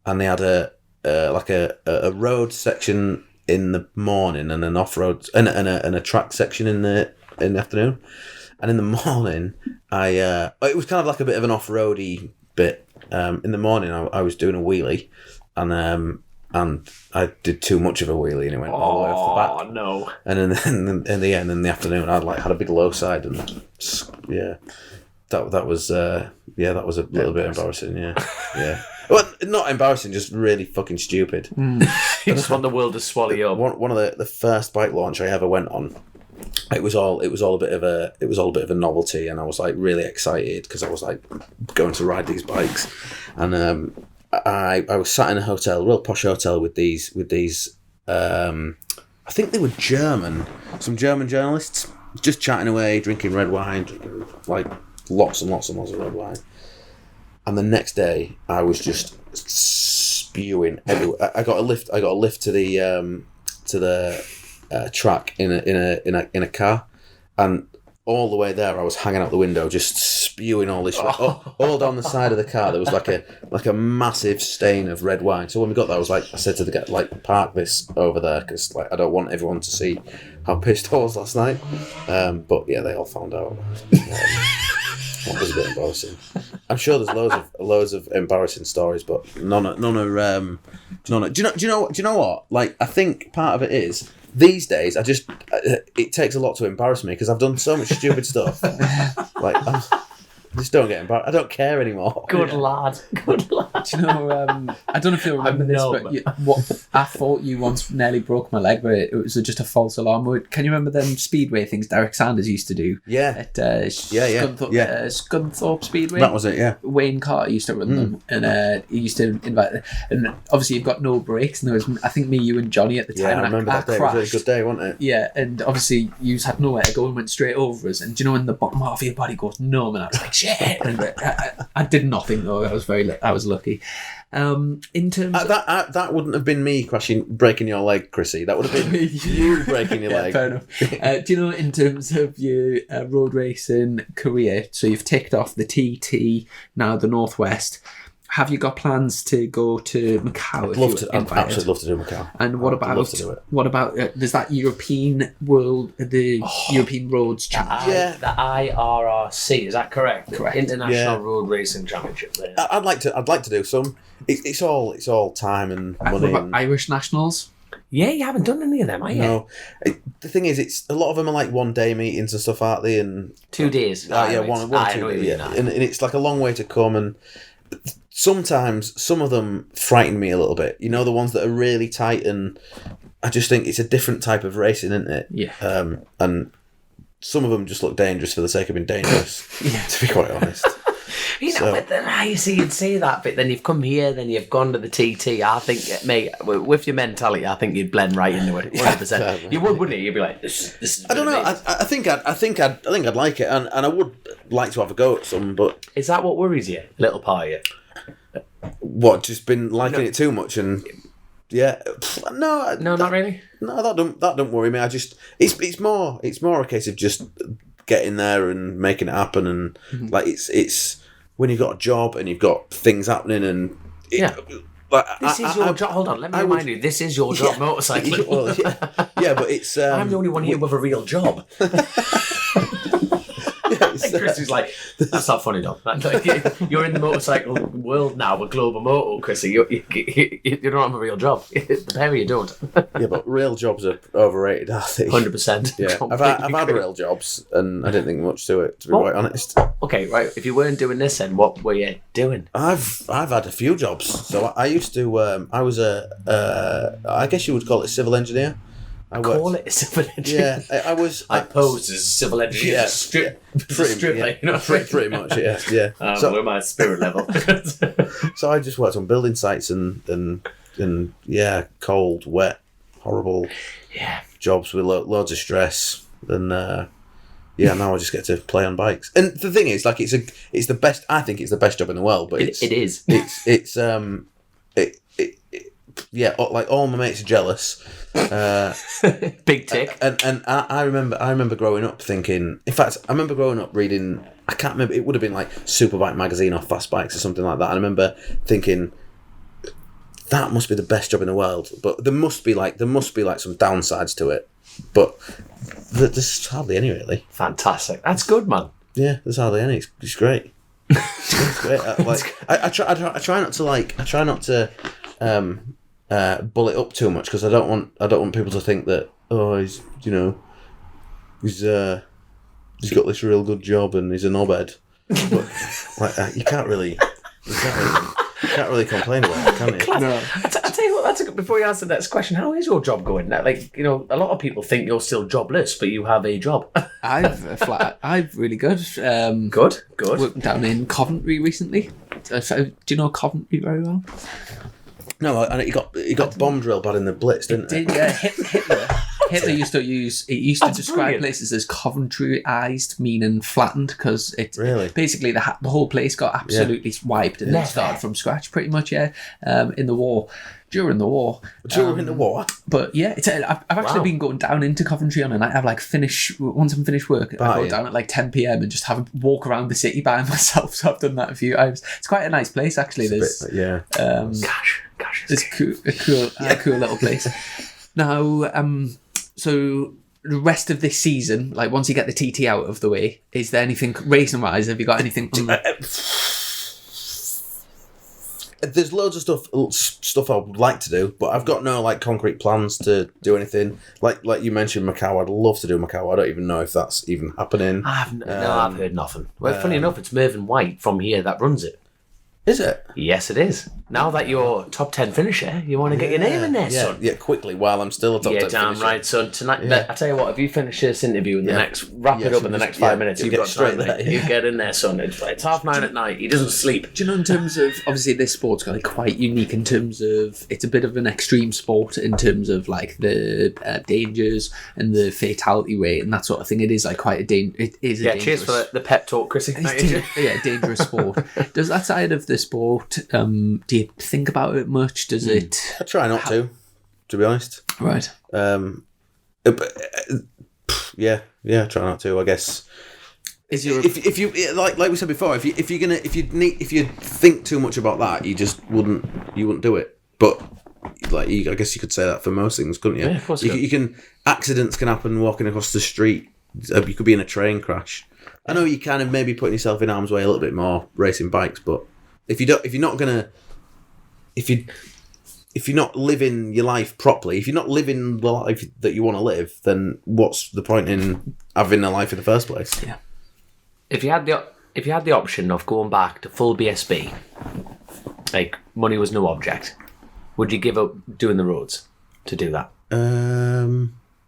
and they had a road section in the morning and an off-road and a track section in the afternoon. And in the morning, it was kind of like a bit of an off-roady bit. In the morning, I was doing a wheelie, and I did too much of a wheelie, and it went all the way off the back. Oh no! And then in the afternoon, I had a big low side, and yeah, that was that was a little bit embarrassing. Yeah. Well, not embarrassing, just really fucking stupid. You just want the world to swallow you up. One of the first bike launch I ever went on, it was all a bit of a novelty, and I was like really excited because I was like going to ride these bikes, and I was sat in a hotel, a real posh hotel with these I think they were some German journalists, just chatting away, drinking red wine, drinking like lots and lots and lots of red wine. And the next day, I was just spewing everywhere. I got a lift to the track in a car, and all the way there, I was hanging out the window, just spewing all this all down the side of the car. There was like a massive stain of red wine. So when we got there, I said to the guy, like, park this over there because like I don't want everyone to see how pissed I was last night. But yeah, they all found out. That was a bit embarrassing. I'm sure there's loads of embarrassing stories, but none are. Do you know what? Like, I think part of it is these days. It takes a lot to embarrass me because I've done so much stupid stuff. Like, I just don't get embarrassed. I don't care anymore. Good lad. Do you know, I don't know if you'll remember this, but I thought you once nearly broke my leg, but it was just a false alarm. Can you remember them Speedway things Derek Sanders used to do? Yeah. At Scunthorpe Speedway. That was it, yeah. Wayne Carter used to run them, and he used to invite, and obviously you've got no brakes, and there was, I think, me, you and Johnny at the time. Yeah, I remember that day. Crashed. It was a good day, wasn't it? Yeah, and obviously you had nowhere to go and went straight over us, and do you know when the bottom half of your body goes numb, and I was like, shit, and I did nothing though. I was lucky. In terms of that wouldn't have been me breaking your leg, Chrissy. That would have been you breaking your leg. Fair enough. Do you know, in terms of your road racing career, so you've ticked off the TT, now the Northwest. Have you got plans to go to Macau? I'd absolutely love to do Macau. And what about? Love to do it. What about? There's that European European Roads Championship. The IRRC, is that correct? Correct. International Road Racing Championship. There. I'd like to do some. It's all time and money. What about Irish Nationals? Yeah, you haven't done any of them, have you? No. The thing is, it's a lot of them are like 1 day meetings and stuff, aren't they? And 2 days. one 2 days. Yeah. And it's like a long way to come, and sometimes some of them frighten me a little bit. You know, the ones that are really tight, and I just think it's a different type of racing, isn't it? Yeah. And some of them just look dangerous for the sake of being dangerous. To be quite honest. But then you see, you'd say that, but then you've come here, then you've gone to the TT. I think, mate, with your mentality, I think you'd blend right into it, 100%. You would, wouldn't you? You'd be like, this is. I don't know. I think I'd like it, and I would like to have a go at some. But is that what worries you, little part of you? What? Just been liking it too much, and yeah, no, not really. No, that don't worry me. I just it's more a case of just getting there and making it happen, and like it's when you've got a job and you've got things happening, and like, this is your job. Hold on, let me remind you. This is your job, motorcycling. Well, yeah, but it's. I'm the only one here with a real job. Chris is like, that's not funny, Dom. Like, you're in the motorcycle world now with Global Moto, Chrissy. You don't have a real job. The pair of you don't. Yeah, but real jobs are overrated, I think. 100%. Yeah, I've had real jobs, and I didn't think much to it, to be quite honest. Okay, right. If you weren't doing this, then what were you doing? I've had a few jobs. So I used to. I was I guess you would call it a civil engineer. Call it a civil engineer. Yeah, I posed as a civil engineer. Yeah, pretty much. Yeah. We're my spirit level. So I just worked on building sites and cold, wet, horrible jobs with loads of stress, and now I just get to play on bikes. And the thing is, like, it's the best. I think it's the best job in the world, but it is. Like all my mates are jealous. Big tick. And I remember growing up thinking. In fact, I remember growing up reading. I can't remember. It would have been like Superbike magazine or Fast Bikes or something like that. And I remember thinking that must be the best job in the world. But there must be like some downsides to it. But there's hardly any, really. Fantastic. That's good, man. Yeah, there's hardly any. It's great. It's great. I try not to bull it up too much, because I don't want people to think that he's got this real good job and he's a knobhead. But like, you can't really complain about it, can you? No. I tell you what, before you answer the next question, how is your job going? Like, a lot of people think you're still jobless, but you have a job. I've really good. Good. Worked down in Coventry recently. Do you know Coventry very well? No, and it got bomb drilled bad in the Blitz, didn't it? Yeah, Hitler used to describe brilliant. places as Coventryized, meaning flattened, because it basically the whole place got absolutely wiped and it started from scratch, pretty much. In the war, during the war. But yeah, I've actually been going down into Coventry on a night. I've once I'm finished work, I go down at like 10 p.m. and just have a walk around the city by myself. So I've done that a few times. It's quite a nice place, actually. Gosh, it's a cool little place. Now, so the rest of this season, like once you get the TT out of the way, is there anything racing wise? Have you got anything? There's loads of stuff I would like to do, but I've got no like concrete plans to do anything. Like you mentioned, Macau. I'd love to do Macau. I don't even know if that's even happening. I've heard nothing. Well, funny enough, it's Mervyn White from here that runs it. Is it? Yes, it is. Now that you're top 10 finisher, you want to get your name in there, son. Yeah, quickly, while I'm still a top 10 finisher. Yeah, damn right, son. Tonight, I tell you what, if you finish this interview in the next, wrap it up in the next 5 minutes, you've got straight there. You get in there, son. It's 9:30 at night. He doesn't sleep. Do you know, in terms of, obviously this sport's like quite unique in terms of, it's a bit of an extreme sport in terms of like the dangers and the fatality rate and that sort of thing. It is like quite a dangerous... cheers for the pep talk, Chrissy. Dangerous sport. Does that side of the sport, do you think about it much? Does it? I try not to be honest. Right. Yeah, try not to. I guess. If you like we said before, if you think too much about that, you wouldn't do it. But like, I guess you could say that for most things, couldn't you? Yeah, of course. You can accidents can happen walking across the street. You could be in a train crash. I know you kind of maybe putting yourself in harm's way a little bit more racing bikes, but if you're not living your life properly, if you're not living the life that you want to live, then what's the point in having a life in the first place? Yeah. If you had the option of going back to full BSB, like money was no object, would you give up doing the roads to do that?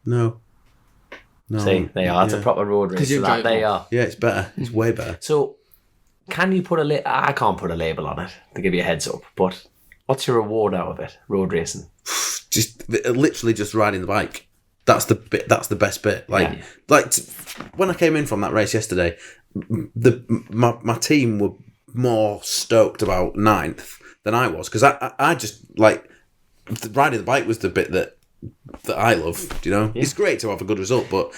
No. See, they are. It's a proper road race. So that they are. Yeah, it's better. It's way better. So, can you put I can't put a label on it to give you a heads up, but what's your reward out of it? Road racing. Literally just riding the bike. That's the bit. That's the best bit. When I came in from that race yesterday, my team were more stoked about 9th than I was, because I just like riding the bike was the bit that I love. You know, It's great to have a good result, but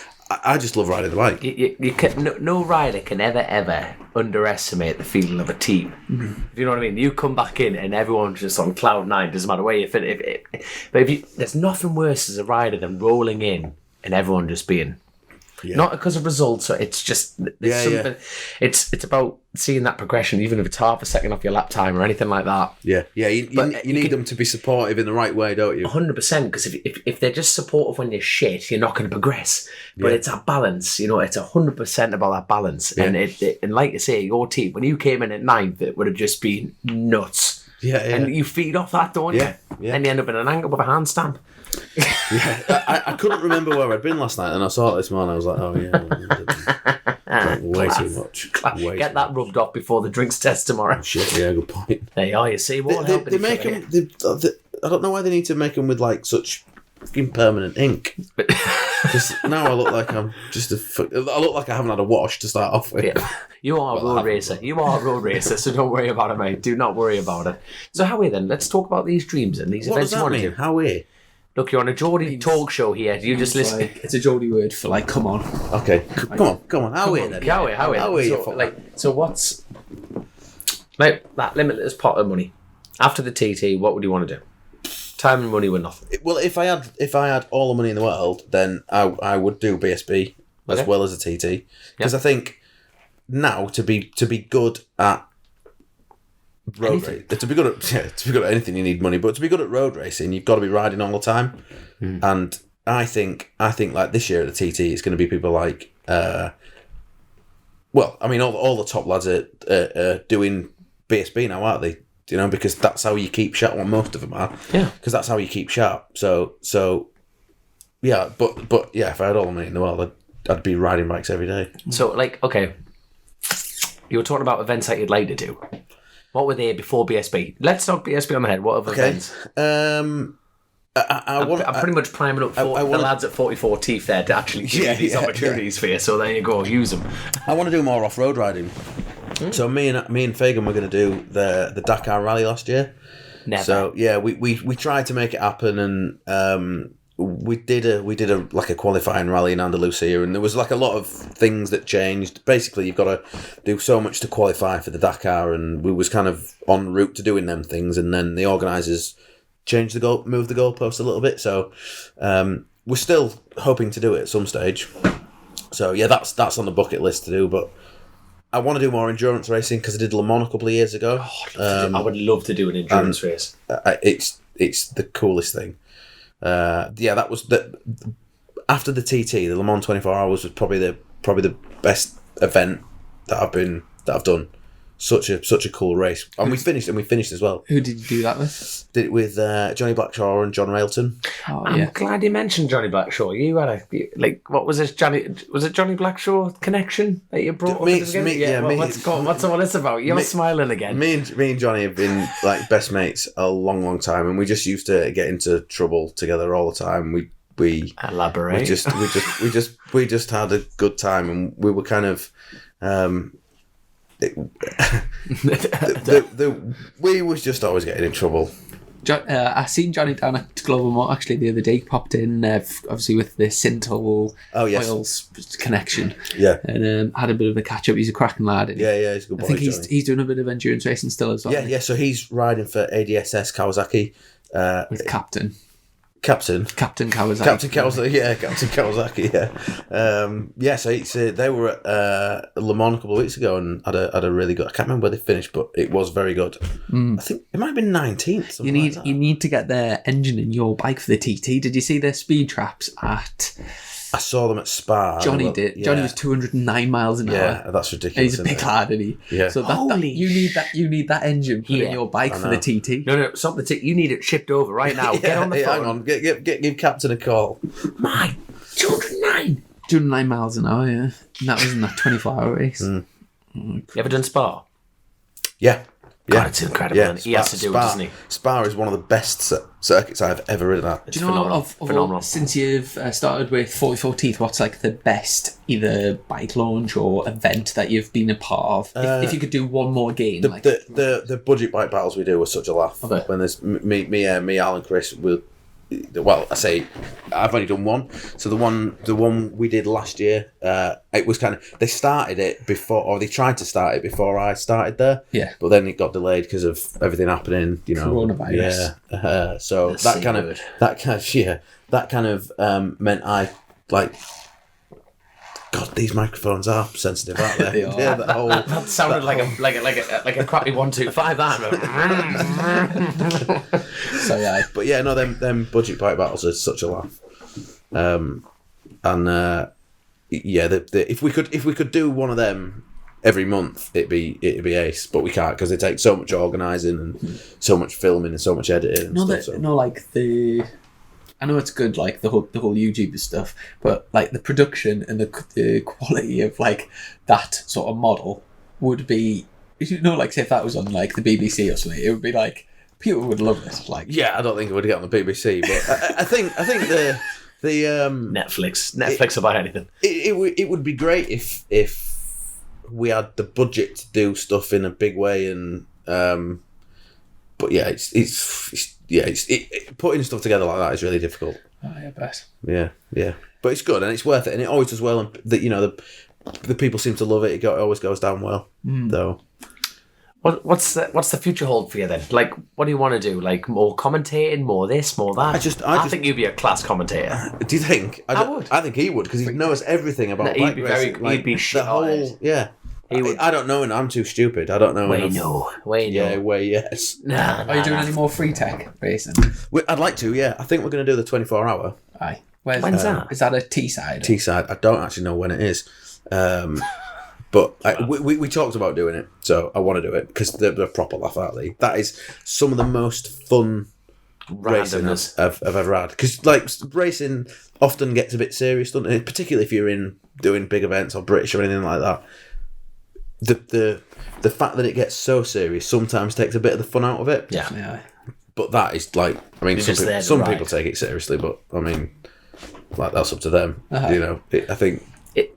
I just love riding the bike. You can, no rider can ever underestimate the feeling of a team. Mm-hmm. You know what I mean? You come back in and everyone's just on cloud 9. Doesn't matter where you fit. There's nothing worse as a rider than rolling in and everyone just being not because of results. It's just something. It's about seeing that progression, even if it's half a second off your lap time or anything like that. Yeah. You need them to be supportive in the right way, don't you? 100%. Because if they're just supportive when you're shit, you're not going to progress. But it's a balance. You know, it's 100% about that balance. Yeah. And like you say, your team, when you came in at 9th, it would have just been nuts. Yeah. And you feed off that, don't you? Yeah. And you end up in an angle with a hand stamp. I couldn't remember where I'd been last night, and I saw it this morning. I was like, oh yeah, way too much. Get that rubbed off before the drinks test tomorrow. Shit, yeah, good point. They are. You see, they make them. I don't know why they need to make them with like such fucking permanent ink. Because now I look like I'm just I look like I haven't had a wash to start off with. Yeah. You are a road racer. You are a road racer, so don't worry about it, mate. Do not worry about it. So Howie, then, let's talk about these dreams and these events you want to do. Howie? Look, you're on a Geordie talk show here. You just listen. It's a Geordie word for like, come on. Okay, come on. Howie, then. Howie. So what's like that limitless pot of money after the TT? What would you want to do? Time and money were nothing. Well, if I had all the money in the world, then I would do BSB as well as a TT, because I think now to be good at road racing, to be good at anything, you need money. But to be good at road racing, you've got to be riding all the time. And I think like this year at the TT, it's going to be people like well, I mean, all the top lads are doing BSB now, aren't they? You know, because that's how you keep sharp. Well, most of them are. Yeah. Because that's how you keep sharp. So, yeah. But yeah, if I had all the money in the world, I'd be riding bikes every day. So, like, okay, you were talking about events that you'd like to do. What were they before BSB? Let's talk BSB on the head. What other events? I'm pretty much priming up the lads at 44 Teeth there to actually give these opportunities for you. So there you go, use them. I want to do more off-road riding. So me and Fagan were going to do the Dakar Rally last year. Never. So yeah, we tried to make it happen, and we did a like a qualifying rally in Andalusia, and there was like a lot of things that changed. Basically, you've got to do so much to qualify for the Dakar, and we was kind of en route to doing them things, and then the organisers moved the goalpost a little bit. So we're still hoping to do it at some stage. So yeah, that's on the bucket list to do, but I want to do more endurance racing because I did Le Mans a couple of years ago. I would love to do an endurance race. It's the coolest thing. That was after the TT, the Le Mans 24 Hours was probably the best event that I've done. Such a cool race, and we finished as well. Who did you do that with? Did it with Johnny Blackshaw and John Railton. I'm glad you mentioned Johnny Blackshaw. You had what was this Johnny? Was it Johnny Blackshaw connection that you brought? What's all this about? You're smiling again. Me and Johnny have been like best mates a long time, and we just used to get into trouble together all the time. We elaborate. We just had a good time, and we were kind of. We was just always getting in trouble. I seen Johnny down at Global Motor actually the other day. He popped in, obviously with the Synthol oils connection. Yeah, and had a bit of a catch up. He's a cracking lad. Yeah, he's a good boy. I think he's doing a bit of endurance racing still as well. Yeah. So he's riding for ADSS Kawasaki with Captain Kawasaki. Captain Kawasaki, yeah. So they were at Le Mans a couple of weeks ago and had a really good. I can't remember where they finished, but it was very good. I think it might have been 19th. You need to get their engine in your bike for the TT. Did you see their speed traps at? I saw them at Spa. Johnny did. Yeah. Johnny was 209 miles an hour. Yeah, that's ridiculous. And he's a big lad, isn't he? Yeah. So you need that engine put in your bike for the TT. No, stop the TT. You need it shipped over right now. Get on the phone. Hang on. Give Captain a call. My 209 miles an hour. Yeah, and that was in that 24-hour race. You ever done Spa? Yeah. God, it's incredible. Yeah, he has to do it, doesn't he? Spa is one of the best circuits I've ever ridden at. Do you know phenomenal. Since you've started with 44 Teeth, what's like the best either bike launch or event that you've been a part of? If you could do one more game, the budget bike battles we do were such a laugh. Okay. When there's me, Al, and Chris will. Well, I say I've only done one. So the one we did last year, it was kind of they started it before, or they tried to start it before I started there. Yeah. But then it got delayed because of everything happening. Coronavirus. Yeah. So that kind of meant I like. God, these microphones are sensitive, aren't they? They are. Yeah, that sounded like a crappy 1-2-5. That. So yeah, but yeah, no, them budget bike battles are such a laugh. If we could do one of them every month, it'd be ace. But we can't because it takes so much organising and so much filming and so much editing. I know it's good, like the whole YouTuber stuff, but like the production and the quality of like that sort of model would be, like say if that was on like the BBC or something, it would be like people would love it. Like, yeah, I don't think it would get on the BBC, but I think the Netflix will buy anything. It would be great if we had the budget to do stuff in a big way, and but yeah, it's putting stuff together like that is really difficult. Oh, yeah, bet. Yeah, but it's good and it's worth it, and it always does well. And the people seem to love it. It always goes down well, though. What's the future hold for you then? Like, what do you want to do? Like more commentating, more this, more that? I think you'd be a class commentator. Do you think? I would. I think he would because he knows everything about bike racing. He'd be shit on it. Yeah. I don't know, and I'm too stupid. I don't know. Yes. Are you doing any more free tech racing? I'd like to. Yeah, I think we're going to do the 24-hour. Aye. When's that? Is that a T-side? T-side. I don't actually know when it is. But we talked about doing it, so I want to do it because they're a proper laugh, aren't they? That is some of the most fun racing I've ever had. Because like racing often gets a bit serious, doesn't it? Particularly if you're doing big events or British or anything like that. The fact that it gets so serious sometimes takes a bit of the fun out of it. Yeah. But that is like, I mean, some people take it seriously, but I mean, like that's up to them. You know, I think.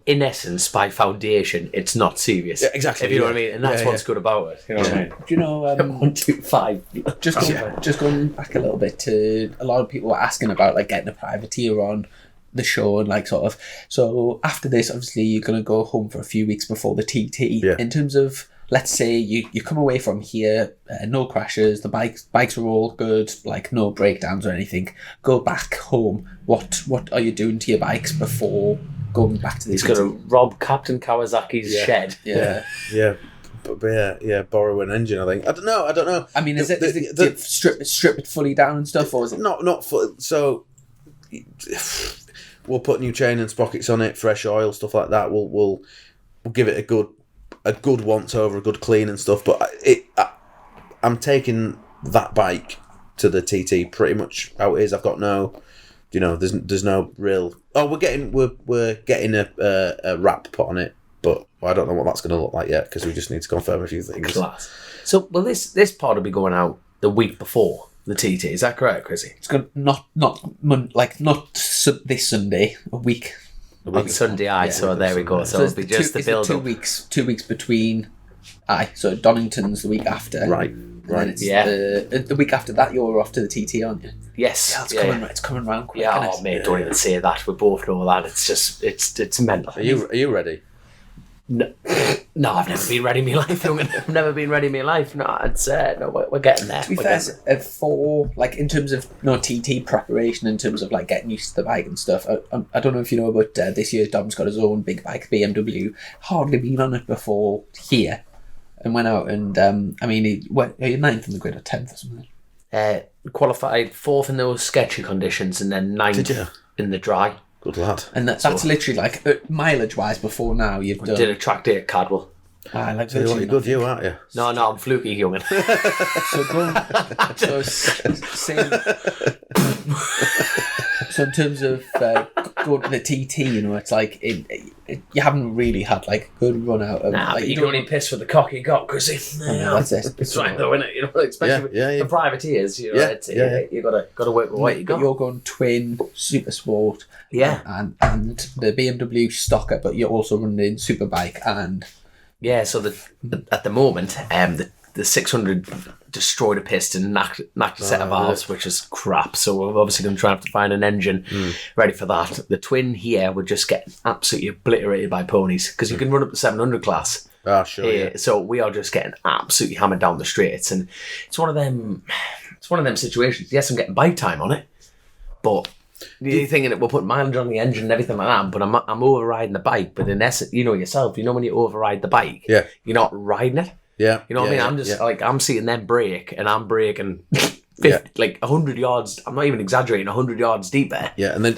In essence, by foundation, it's not serious. Yeah, exactly. If you know what I mean, and that's what's good about it. You know what I mean? Do you know? 1, 2, 5. Just going back a little bit to a lot of people were asking about like getting a privateer on the show and like sort of. So after this, obviously, you're going to go home for a few weeks before the TT. Yeah. In terms of, let's say you come away from here, no crashes, the bikes are all good, like no breakdowns or anything. Go back home. What are you doing to your bikes before going back to the He's TT? going to rob Captain Kawasaki's shed. Yeah. Yeah. But borrow an engine, I think. I don't know. I mean, is it strip it fully down and stuff, or is it not full? So we'll put new chain and sprockets on it, fresh oil, stuff like that. We'll give it a good once over, a good clean and stuff. But I'm taking that bike to the TT pretty much how it is. I've got no, there's no real. Oh, we're getting a wrap put on it, but I don't know what that's going to look like yet because we just need to confirm a few things. Class. So, well, this pod will be going out the week before the TT. Is that correct, Chrissy? It's going not this Sunday, a week. On Sunday, so there we go. So it'll be just the build 2 weeks. 2 weeks between. So Donington's the week after. Right. And then it's the week after that you're off to the TT, aren't you? Yes. Yeah, it's coming round quick. Yeah, isn't it? mate, don't even say that. We both know that. It's just, it's mental. Are you ready? No, I've never been ready in my life. I've never been ready in my life. No, it's we're getting there. To be fair, for like in terms of TT preparation, in terms of like getting used to the bike and stuff. I don't know if you know, but this year Dom's got his own big bike, BMW. Hardly been on it before here, and went out and I mean, are you 9th in the grid or 10th or something? Qualified 4th in those sketchy conditions, and then 9th in the dry. Good lad. And that's literally like mileage wise. Before now, you've done. Did a track day at Cadwell. Like You're a good view, aren't you? No, I'm fluky, youngin. So in terms of going to the TT, it's like you haven't really had like a good run out of. Nah, like, but you don't only piss for the cock you got, Chrissy. That's it. It's right though, isn't it? Especially the privateers. You gotta work with what you got. You're going twin, super sport, and the BMW stocker, but you're also running Superbike and. Yeah, so at the moment, the 600 destroyed a piston, knocked a set of valves, which is crap. So we're obviously going to try to find an engine ready for that. The twin here would just get absolutely obliterated by ponies because you can run up the 700 class. Ah, sure. Yeah. So we are just getting absolutely hammered down the straights, and it's one of them. It's one of them situations. Yes, I'm getting bike time on it, but. You're thinking that we're putting mileage on the engine and everything like that, but I'm overriding the bike. But in essence, you know yourself, when you override the bike, you're not riding it. Yeah. You know what I mean? I'm just like, I'm seeing them brake and I'm braking 100 yards. I'm not even exaggerating, 100 yards deeper. Yeah, and then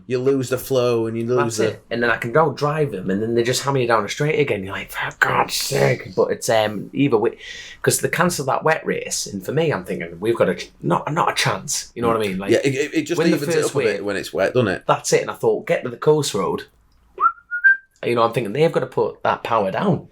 you lose the flow and you lose it. And then I can go drive them, and then they just hammer you down a straight again. You're like, for God's sake! But it's either way, because they cancel that wet race, and for me, I'm thinking we've got not a chance. You know what I mean? Like, it just evens it up a bit when it's wet, doesn't it? That's it. And I thought, get to the coast road. I'm thinking they've got to put that power down.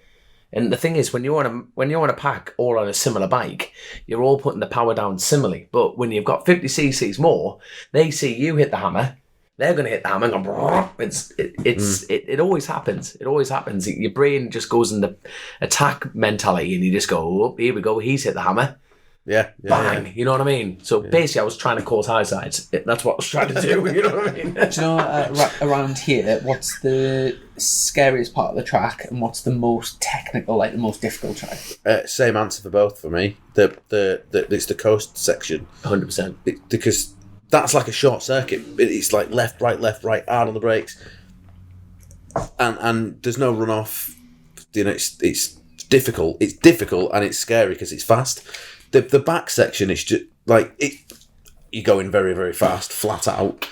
And the thing is, when you want to pack all on a similar bike, you're all putting the power down similarly. But when you've got 50 cc's more, they see you hit the hammer, they're going to hit the hammer and go, it always happens. It always happens. Your brain just goes in the attack mentality and you just go, oh, here we go, he's hit the hammer. Yeah. Bang. Yeah. You know what I mean? So basically I was trying to cause high sides. That's what I was trying to do. You know what I mean? Do you know, around here, what's the scariest part of the track and what's the most technical, like the most difficult track? Same answer for both for me. It's the coast section. 100%. Because that's like a short circuit. It's like left, right, hard on the brakes. And there's no runoff. It's difficult. It's difficult and it's scary because it's fast. The back section is just like you're going very, very fast, flat out,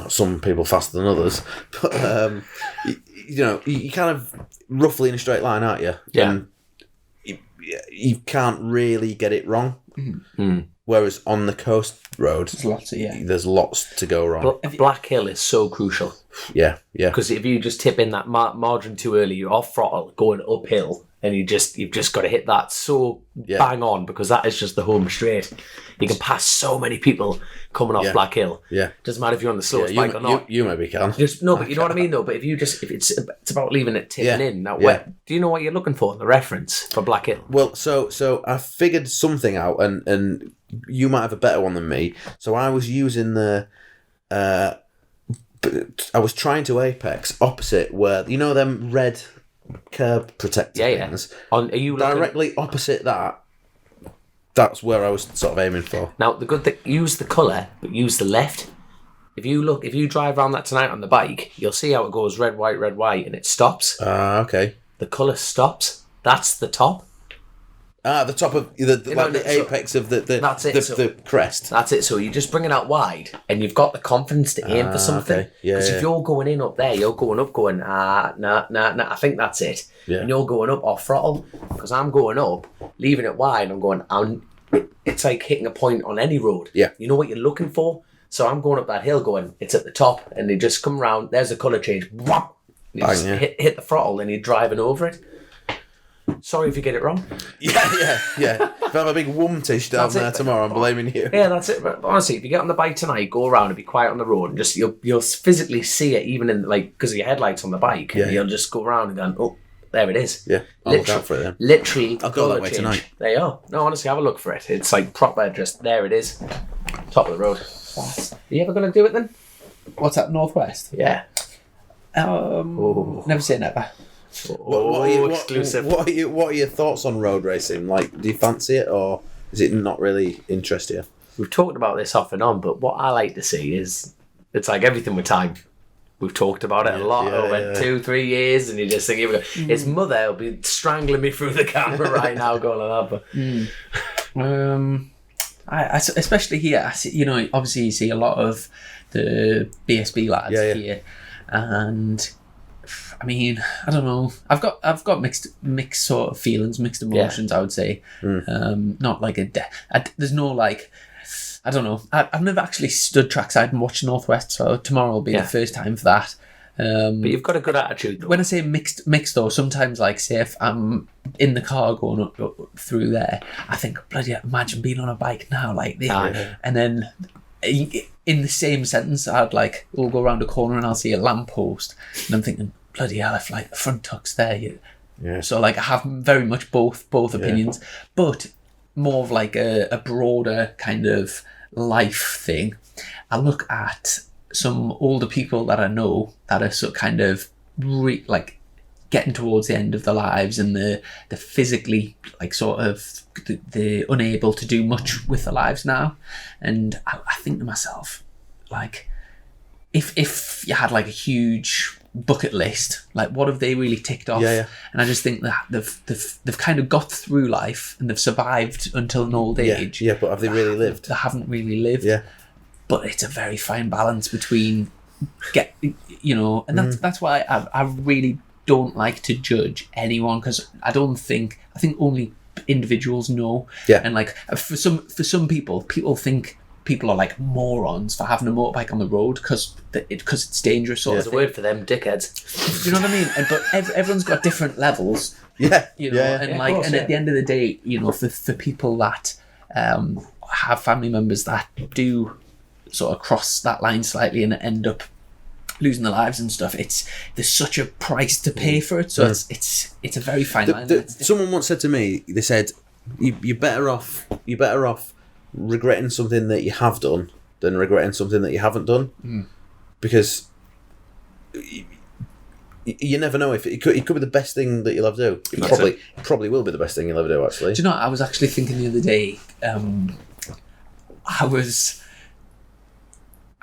Some people faster than others, but you kind of roughly in a straight line, aren't you? Yeah. And you can't really get it wrong. Mm-hmm. Whereas on the coast road, There's lots to go wrong. Black Hill is so crucial. Yeah. Because if you just tip in that margin too early, you're off throttle going uphill, and you've just got to hit that so bang on, because that is just the home straight. You can pass so many people coming off Black Hill. Yeah, doesn't matter if you're on the slowest bike or not. You maybe can. But you know what I mean though. But if it's about leaving it tipping in. Now, do you know what you're looking for? The reference for Black Hill. Well, so I figured something out, and you might have a better one than me. So I was using I was trying to apex opposite where them red curb protector things. Are you directly opposite that? That's where I was sort of aiming for. Now the good thing, use the colour, but use the left. If you drive around that tonight on the bike, you'll see how it goes red, white, and it stops. Okay. The colour stops. That's the top. The top of the apex of the crest. That's it. So you just bring it out wide, and you've got the confidence to aim for something. Okay. Yeah. Because if you're going in up there, you're going up, going nah. I think that's it. Yeah. And you're going up off throttle. Because I'm going up, leaving it wide. I'm going. It's like hitting a point on any road. Yeah. You know what you're looking for. So I'm going up that hill, going. It's at the top, and they just come round. There's a colour change. You just hit the throttle, and you're driving over it. Sorry if you get it wrong. Yeah. If I have a big wumtish down there tomorrow, I'm blaming you. Yeah, that's it. But honestly, if you get on the bike tonight, go around and be quiet on the road, and just you'll physically see it, even in because of your headlights on the bike. Yeah. And you'll just go around and go, oh, there it is. Yeah, I'll look out for it then. Literally, I'll go that way tonight. There you are. No, honestly, have a look for it. It's like proper. Just there it is, top of the road. Are you ever going to do it then? What's that, Northwest? Yeah. Never say never. Exclusive. What are your thoughts on road racing? Like, do you fancy it, or is it not really interest you? We've talked about this off and on, but what I like to see is it's like everything with time. We've talked about it a lot over 2-3 years, and you just think, his mother will be strangling me through the camera right now, going like that. But I especially here, obviously you see a lot of the BSB lads here, and I mean, I don't know. I've got mixed sort of feelings, mixed emotions. I would say, not like there's no like, I don't know. I've never actually stood trackside and watched Northwest, so tomorrow will be the first time for that. But you've got a good attitude, though. When I say mixed though, sometimes like say if I'm in the car going up through there, I think bloody imagine being on a bike now like this, and then in the same sentence we'll go around a corner and I'll see a lamppost, and I'm thinking bloody hell, if like the front tuck's there, so like I have very much both opinions, but more of like a broader kind of life thing. I look at some older people that I know that are sort of kind of like getting towards the end of their lives, and they're physically like sort of they're unable to do much with their lives now, and I think to myself, like if you had like a huge bucket list, like what have they really ticked off? And I just think that they've kind of got through life and they've survived until an old age. But have they really lived? They haven't really lived. But it's a very fine balance between and that's why I really don't like to judge anyone, because I think only individuals know. And like for some people think people are like morons for having a motorbike on the road because it's dangerous. There's a word for them, dickheads. Do you know what I mean? But everyone's got different levels. And at the end of the day, for people that have family members that do sort of cross that line slightly and end up losing their lives and stuff, there's such a price to pay for it. So it's a very fine line. Someone once said to me, they said, you're better off regretting something that you have done than regretting something that you haven't done, because you never know if it could be the best thing that you'll ever do. It probably will be the best thing you'll ever do, actually. Do you know, I was actually thinking the other day, I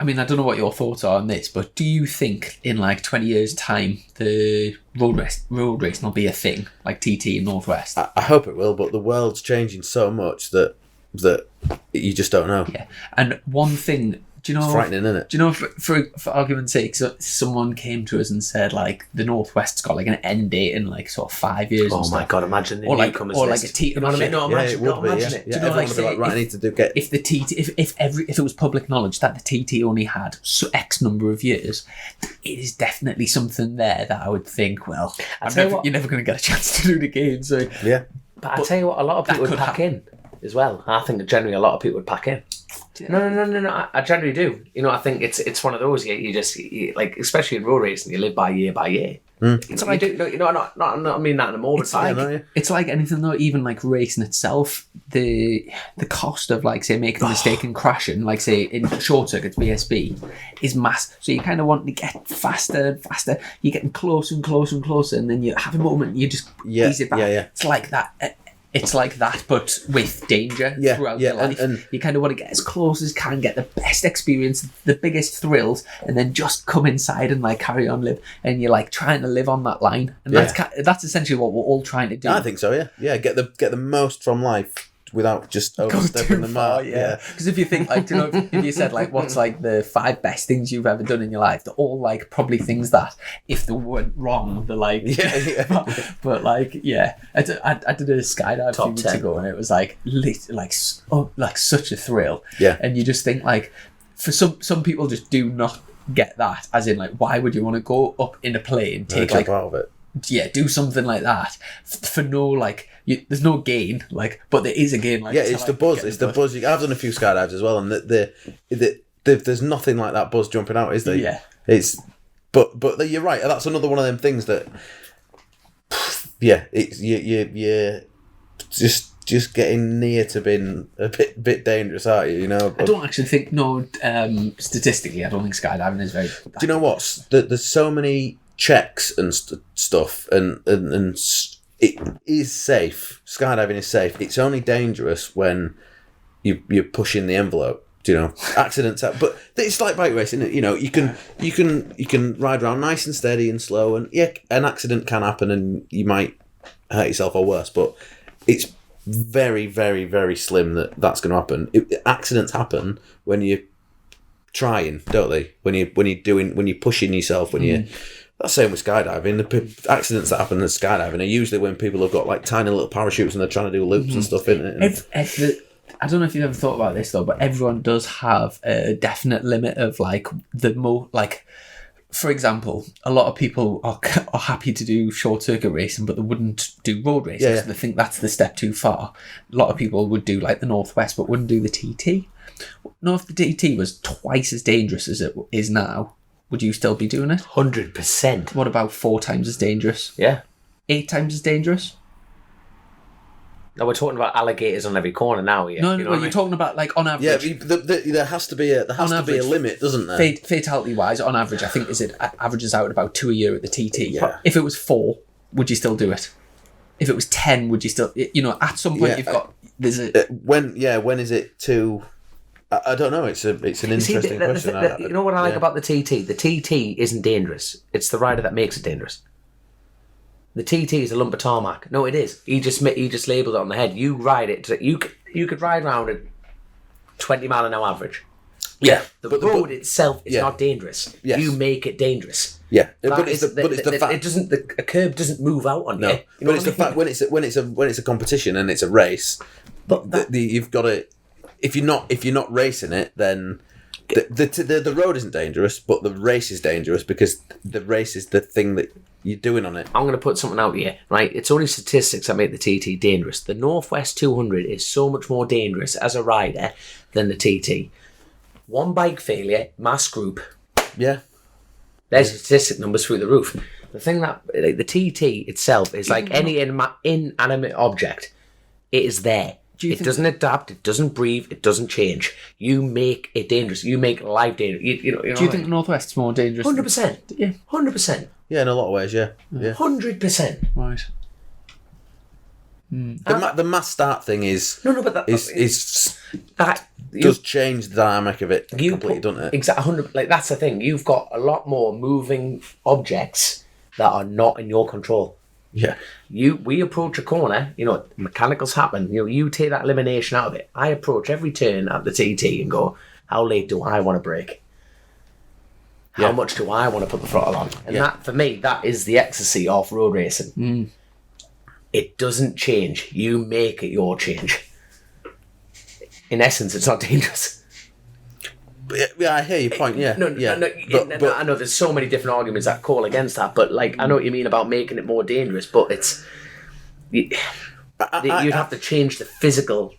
mean, I don't know what your thoughts are on this, but do you think in like 20 years' time the road racing will be a thing, like TT and Northwest? I hope it will, but the world's changing so much that you just don't know. And one thing Do you know? It's frightening, isn't it? Do you know, for argument's sake, so someone came to us and said like the Northwest's got like an end date in like sort of 5 years. Oh my god! Imagine the or like newcomers or list. like a T. You know what I mean? No, imagine, imagine it. Do you know, everyone like, would be like, right, I need to get. If the TT, if it was public knowledge that the TT only had X number of years, it is definitely something there that I would think, well, you're never going to get a chance to do it again. So Yeah. But I tell you what, a lot of people would pack in as well. I think that generally a lot of people would pack in. No. I generally do. You know, I think it's one of those. You just like, especially in road racing, you live by year. It's like not I mean that in a morbid side. It's like anything though. Even like racing itself, the cost of like say making a mistake and crashing, like say in short circuits BSB, is massive. So you kind of want to get faster and faster. You're getting closer and closer and closer, and then you have a moment and you just ease it back. Yeah. It's like that. It's like that, but with danger throughout your life. And you kind of want to get as close as can, get the best experience, the biggest thrills, and then just come inside and like carry on live. And you're like trying to live on that line, and that's essentially what we're all trying to do. I think so. Yeah. Get the most from life without just overstepping the mark. Yeah. Because if you think like, do you know, if you said like, what's like the 5 best things you've ever done in your life, they're all like probably things that if they weren't wrong, they're like, but like, I did a skydive a few weeks ago, and it was like like such a thrill. Yeah. And you just think like, for some people just do not get that, as in like, why would you want to go up in a plane, take like out of it? Yeah, do something like that for no like. There's no gain, like, but there is a gain. Like, it's the buzz. It's the buzz. I've done a few skydives as well, and there's nothing like that buzz jumping out, is there? Yeah. But you're right. That's another one of them things that, it's you just getting near to being a bit dangerous, aren't you? You know. I don't actually think statistically, I don't think skydiving is very. Do you know what? There's so many checks and stuff, and it is safe. Skydiving is safe. It's only dangerous when you're pushing the envelope. Do you know, accidents happen, but it's like bike racing. You know, you can ride around nice and steady and slow, and an accident can happen, and you might hurt yourself or worse. But it's very, very, very slim that's going to happen. Accidents happen when you're trying, don't they? When you're pushing yourself, when you're. That's the same with skydiving. The accidents that happen in skydiving are usually when people have got like tiny little parachutes and they're trying to do loops and stuff in it. I don't know if you've ever thought about this though, but everyone does have a definite limit of like for example, a lot of people are happy to do short circuit racing, but they wouldn't do road racing because they think that's the step too far. A lot of people would do like the Northwest, but wouldn't do the TT. No, if the TT was twice as dangerous as it is now, would you still be doing it? 100%. What about 4 times as dangerous? Yeah. 8 times as dangerous? No, we're talking about alligators on every corner now. Yeah. No, you're talking about like on average. Yeah, there has to be a limit, doesn't there? Fatality wise, on average, I think averages out about 2 a year at the TT. Yeah. If it was 4, would you still do it? If it was 10, would you still? You know, at some point you've got there's a when is it too? I don't know. It's an interesting question. You know what I like about the TT? The TT isn't dangerous. It's the rider that makes it dangerous. The TT is a lump of tarmac. No, it is. He just labelled it on the head. You ride it. You could ride around at 20 mile an hour average. Yeah, the road itself is not dangerous. Yes. You make it dangerous. Yeah, but it's the fact. It doesn't. A curb doesn't move out on you. No, but it's the fact when it's a competition and it's a race. But you've got to. If you're not racing it, then the road isn't dangerous, but the race is dangerous because the race is the thing that you're doing on it. I'm going to put something out here, right? It's only statistics that make the TT dangerous. The Northwest 200 is so much more dangerous as a rider than the TT. One bike failure, mass group. Yeah. There's statistic numbers through the roof. The thing that the TT itself is like any inanimate object. It is there. It doesn't adapt. It doesn't breathe. It doesn't change. You make it dangerous. You make life dangerous. You know do you think the Northwest's more dangerous? 100%. Yeah, 100%. Yeah, in a lot of ways. Yeah. 100%. Right. The mass start thing is but that does change the dynamic of it completely, doesn't it? Exactly. 100. Like that's the thing. You've got a lot more moving objects that are not in your control. Yeah. We approach a corner, mechanicals happen. You take that elimination out of it. I approach every turn at the TT and go, how late do I want to brake? How much do I want to put the throttle on? And that, for me, that is the ecstasy of road racing. It doesn't change. You make it your change. In essence, it's not dangerous. Yeah, I hear your point. Yeah, No, but I know there's so many different arguments that call against that, but like I know what you mean about making it more dangerous. But it's you'd have to change the physical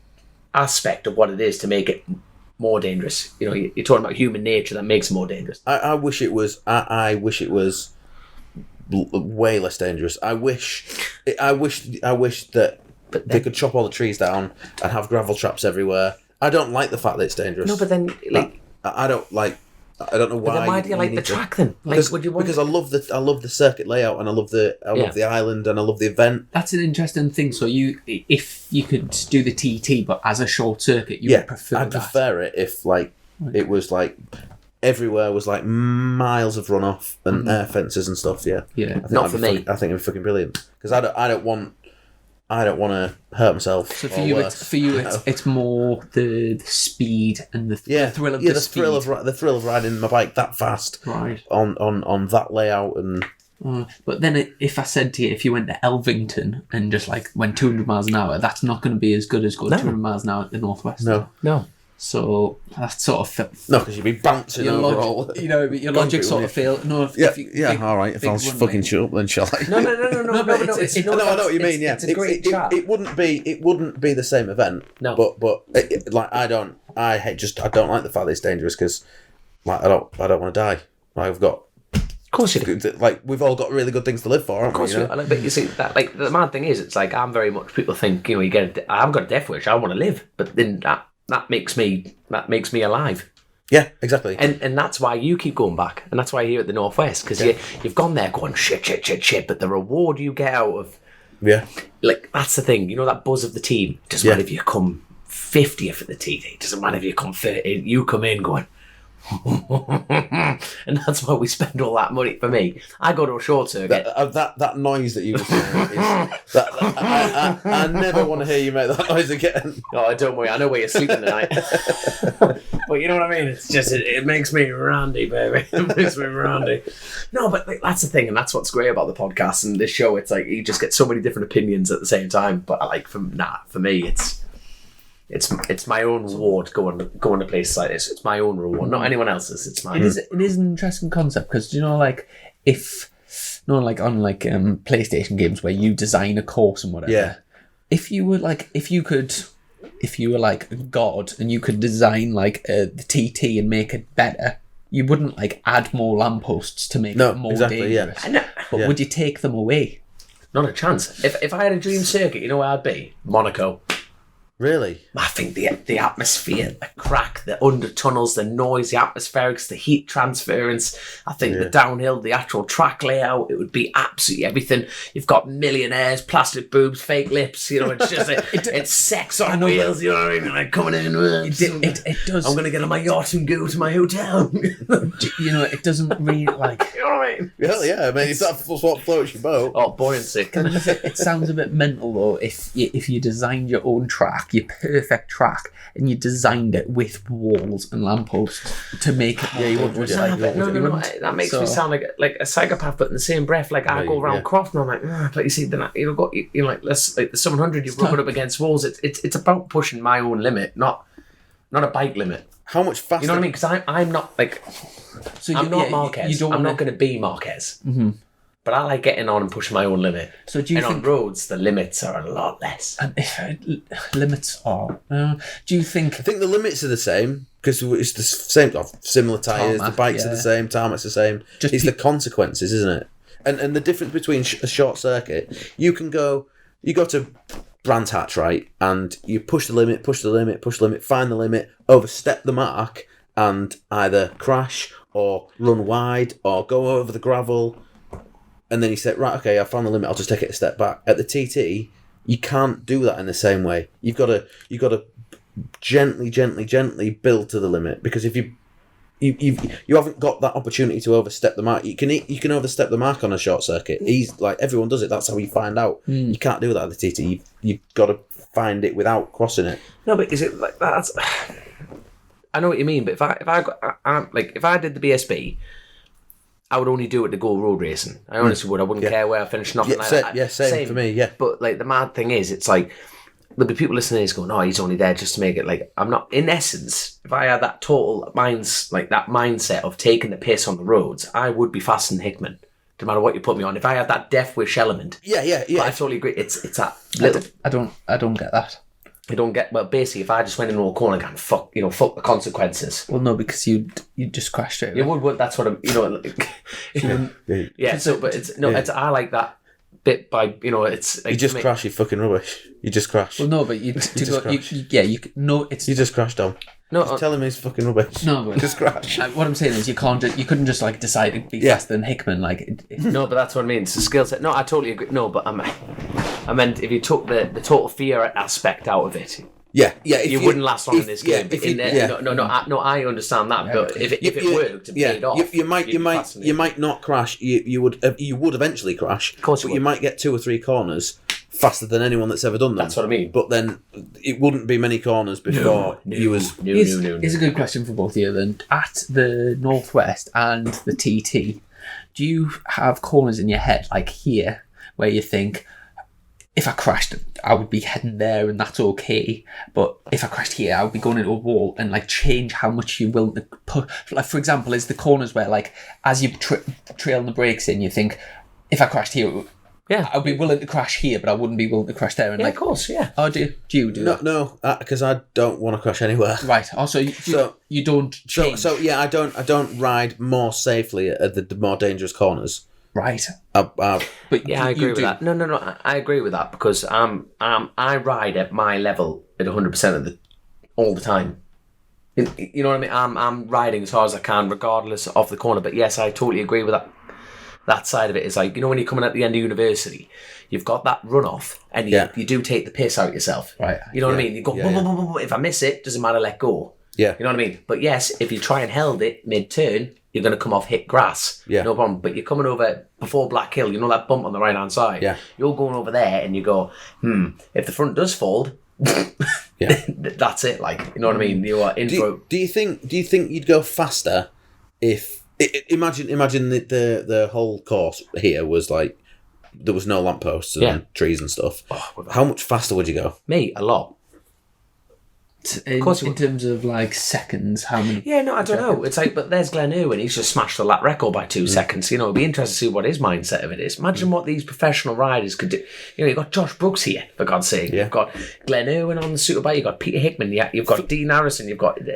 aspect of what it is to make it more dangerous. You know, you're talking about human nature that makes it more dangerous. I wish it was. I wish it was way less dangerous. I wish that they could chop all the trees down and have gravel traps everywhere. I don't like the fact that it's dangerous. No, but then like. I don't know why. But then why do you like the track then? Like, because I love the circuit layout and I love the island and I love the event. That's an interesting thing. So if you could do the TT but as a short circuit, you would prefer I'd that. prefer it if it was like everywhere was like miles of runoff and air fences and stuff. Yeah. Not for me. I think it'd be fucking brilliant because I don't want to hurt myself. So for you, it's more the speed and the thrill of the speed. The thrill of riding my bike that fast, right? On that layout and. But then, if I said to you, if you went to Elvington and just like went 200 miles an hour, that's not going to be as good as going 200 miles an hour at the northwest. No. So that's sort of no, because you'd be bouncing overall. But your logic sort of failed. No, all right. If I was fucking shut up, then shall I? No. I know what you mean. Yeah, it's a great chat. It wouldn't be the same event. No, but I don't like the fact that it's dangerous because I don't want to die. I've got. Of course you do. Like we've all got really good things to live for, haven't we? Of course, but you see that. Like the mad thing is, it's like I'm very much. People think you get. I've got a death wish. I want to live, but then that makes me alive. Yeah, exactly. And that's why you keep going back, and that's why you're here at the Northwest because you've gone there going shit. But the reward you get out of like that's the thing. You know that buzz of the team. It doesn't matter if you come 50th at the TD. It doesn't matter if you come 30. You come in going. And that's why we spend all that money. For me, I go to a short circuit. That noise that you were saying I never want to hear you make that noise again. Oh, don't worry, I know where you're sleeping tonight. But you know what I mean? It's just it makes me randy, baby. It makes me randy. No, but like, that's the thing, and that's what's great about the podcast and this show. It's like you just get so many different opinions at the same time. But for me, it's my own reward going to places like this. It's my own reward, not anyone else's. It's mine. It is an interesting concept because like if on PlayStation games where you design a course and whatever. Yeah. If you were like God and you could design like the TT and make it better, you wouldn't like add more lampposts to make it more dangerous. Yeah. But would you take them away? Not a chance. If I had a dream circuit, you know where I'd be? Monaco. Really? I think the atmosphere, the crack, the under tunnels, the noise, the atmospherics, the heat transference. I think the downhill, the actual track layout, it would be absolutely everything. You've got millionaires, plastic boobs, fake lips. You know, it's just it's sex on wheels. You know what I mean? Like coming in. It does. I'm gonna get on my yacht and go to my hotel. You know, it doesn't really like. You know what I mean? Hell yeah! I mean, it's that's what floats your boat. Oh, buoyancy. It sounds a bit mental though. If you designed your own track. Your perfect track, and you designed it with walls and lampposts to make it. You wouldn't. No. That makes me sound like a psychopath, but in the same breath, like I go around Croft and I'm like, but you see, then you've got the 700. You're rubbing up against walls. It's about pushing my own limit, not a bike limit. How much faster? You know what I mean? Because I'm not like. So I'm not Marquez. I'm not going to be Marquez. Mm-hmm. But I like getting on and pushing my own limit. So do you think on roads the limits are a lot less? Limits are. Do you think? I think the limits are the same because it's the same, similar tyres. The bikes are the same. Tarmac's the same. It's the consequences, isn't it? And the difference between a short circuit, you go to Brands Hatch, right, and you push the limit, find the limit, overstep the mark, and either crash or run wide or go over the gravel. And then you say, right, okay, I found the limit. I'll just take it a step back. At the TT, you can't do that in the same way. You've got to gently build to the limit because if you haven't got that opportunity to overstep the mark, you can overstep the mark on a short circuit. Everyone does it. That's how you find out. You can't do that at the TT. You've got to find it without crossing it. No, but is it like that's? I know what you mean, but if I did the BSB, I would only do it to go road racing. I honestly would. I wouldn't care where I finished, nothing like that. Yeah, same for me, yeah. But like the mad thing is, it's like there'll be people listening to this going, "Oh, he's only there just to make it." Like I'm not. In essence, if I had that total mindset of taking the piss on the roads, I would be faster than Hickman. No matter what you put me on, if I had that death wish element, yeah. But I totally agree. It's that little. I don't get that. I don't get. Well, basically, if I just went into a corner and fuck the consequences. Well, no, because you just crashed it. It would. That's what I'm. Yeah. So, but it's no. It's I like that bit by It's like, you just crash. You fucking rubbish. You just crash. Well, no, but you just crashed Dom. No, just tell him he's fucking rubbish. No, but just crash. What I'm saying is you couldn't just like decide to be faster than Hickman. Like no, but that's what I mean. It's a skill set. No, I totally agree. No, but I meant if you took the total fear aspect out of it. Yeah. You wouldn't last long in this game. No, I understand that. Yeah, but if it worked and paid off, you might not crash. You would eventually crash. Of course, but you might get 2 or 3 corners faster than anyone that's ever done them. That's what I mean. But then it wouldn't be many corners before you was. Here's a good question for both of you then. At the Northwest and the TT, do you have corners in your head like here where you think, if I crashed, I would be heading there and that's okay. But if I crashed here, I would be going into a wall and like change how much you're willing to put. Like, for example, is the corners where like, as you're trailing the brakes in, you think, if I crashed here, I'd be willing to crash here, but I wouldn't be willing to crash there. And of course, yeah. Oh, do you do that? No, because I don't want to crash anywhere. Right. Also, you don't change. So yeah, I don't ride more safely at the more dangerous corners. Right. But yeah, I agree with that. No, I agree with that because I ride at my level at 100% all the time. You know what I mean? I'm riding as hard as I can, regardless of the corner. But yes, I totally agree with that. That side of it is like, when you're coming at the end of university, you've got that runoff and you do take the piss out yourself. Right. You know what I mean? You go, boom, boom, boom, boom. If I miss it, doesn't matter, let go. Yeah. You know what I mean? But yes, if you try and held it mid-turn, you're going to come off hit grass. Yeah. No problem. But you're coming over before Black Hill, that bump on the right-hand side. Yeah. You're going over there and you go, if the front does fold, that's it. Like, you know what I mean? You are in for... Do you think you'd go faster if... Imagine the whole course here was like, there was no lampposts and trees and stuff. How much faster would you go? Me, a lot. In terms of like seconds, how many? Yeah, no, I don't know. It's like, but there's Glenn Irwin. He's just smashed the lap record by 2 seconds. It'd be interesting to see what his mindset of it is. Imagine what these professional riders could do. You've got Josh Brooks here, for God's sake. Yeah. You've got Glenn Irwin on the Superbike. You've got Peter Hickman. You've got Dean Harrison.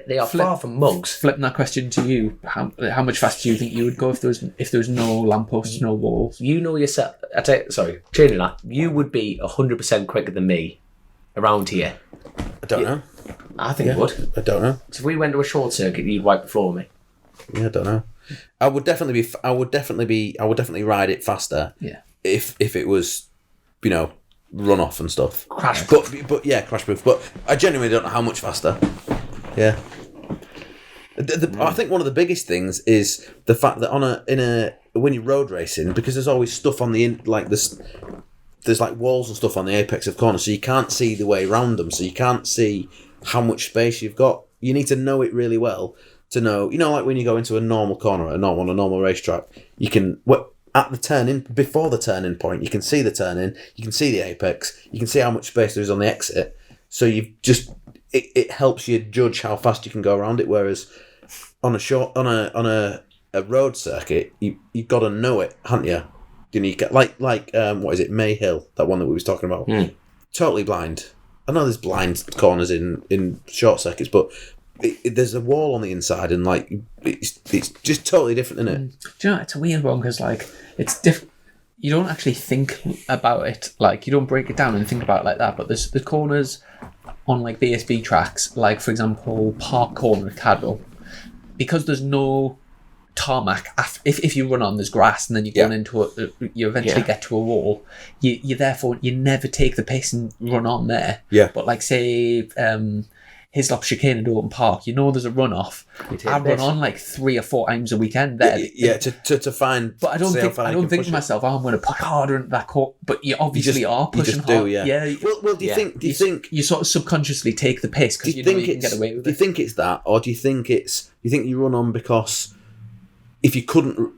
They are far from mugs. Flipping that question to you, how much faster do you think you would go if there was no lampposts, no walls? You know yourself. Changing that. You would be 100% quicker than me around here. I don't know. I think it would. I don't know. So if we went to a short circuit, you'd wipe the floor with me. Yeah, I don't know. I would definitely ride it faster. Yeah. If it was, run off and stuff. Crash proof. But yeah, crash proof. But I genuinely don't know how much faster. Yeah. I think one of the biggest things is the fact that when you're road racing, because there's always stuff on the there's like walls and stuff on the apex of corners, so you can't see the way around them, so you can't see how much space you've got. You need to know it really well to know, like when you go into a normal corner on a normal racetrack, you can, at the turn-in, before the turn-in point, you can see the turn-in, you can see the apex, you can see how much space there is on the exit, so you've just, it helps you judge how fast you can go around it, whereas on a road circuit, you've got to know it, haven't you? You get what is it, May Hill, that one that we was talking about. Totally blind. I know there's blind corners in short circuits, but there's a wall on the inside, and it's just totally different, isn't it? Do you know, it's a weird one because it's different. You don't actually think about it, you don't break it down and think about it like that. But there's the corners on BSB tracks, like for example Park Corner at Cadwell, because there's no tarmac. If you run on, there's grass, and then you're going into you eventually get to a wall. You therefore you never take the piss and run on there. Yeah. But say Hislop chicane at Open Park, you know there's a runoff. I run on like 3 or 4 times a weekend there. Yeah, to find. But I don't think to myself, I'm going to push harder into that court. But you obviously are pushing hard. Do, yeah. Well, do you think you sort of subconsciously take the piss because you know you can get away with it? Do you think it's that, or do you think you run on because if you couldn't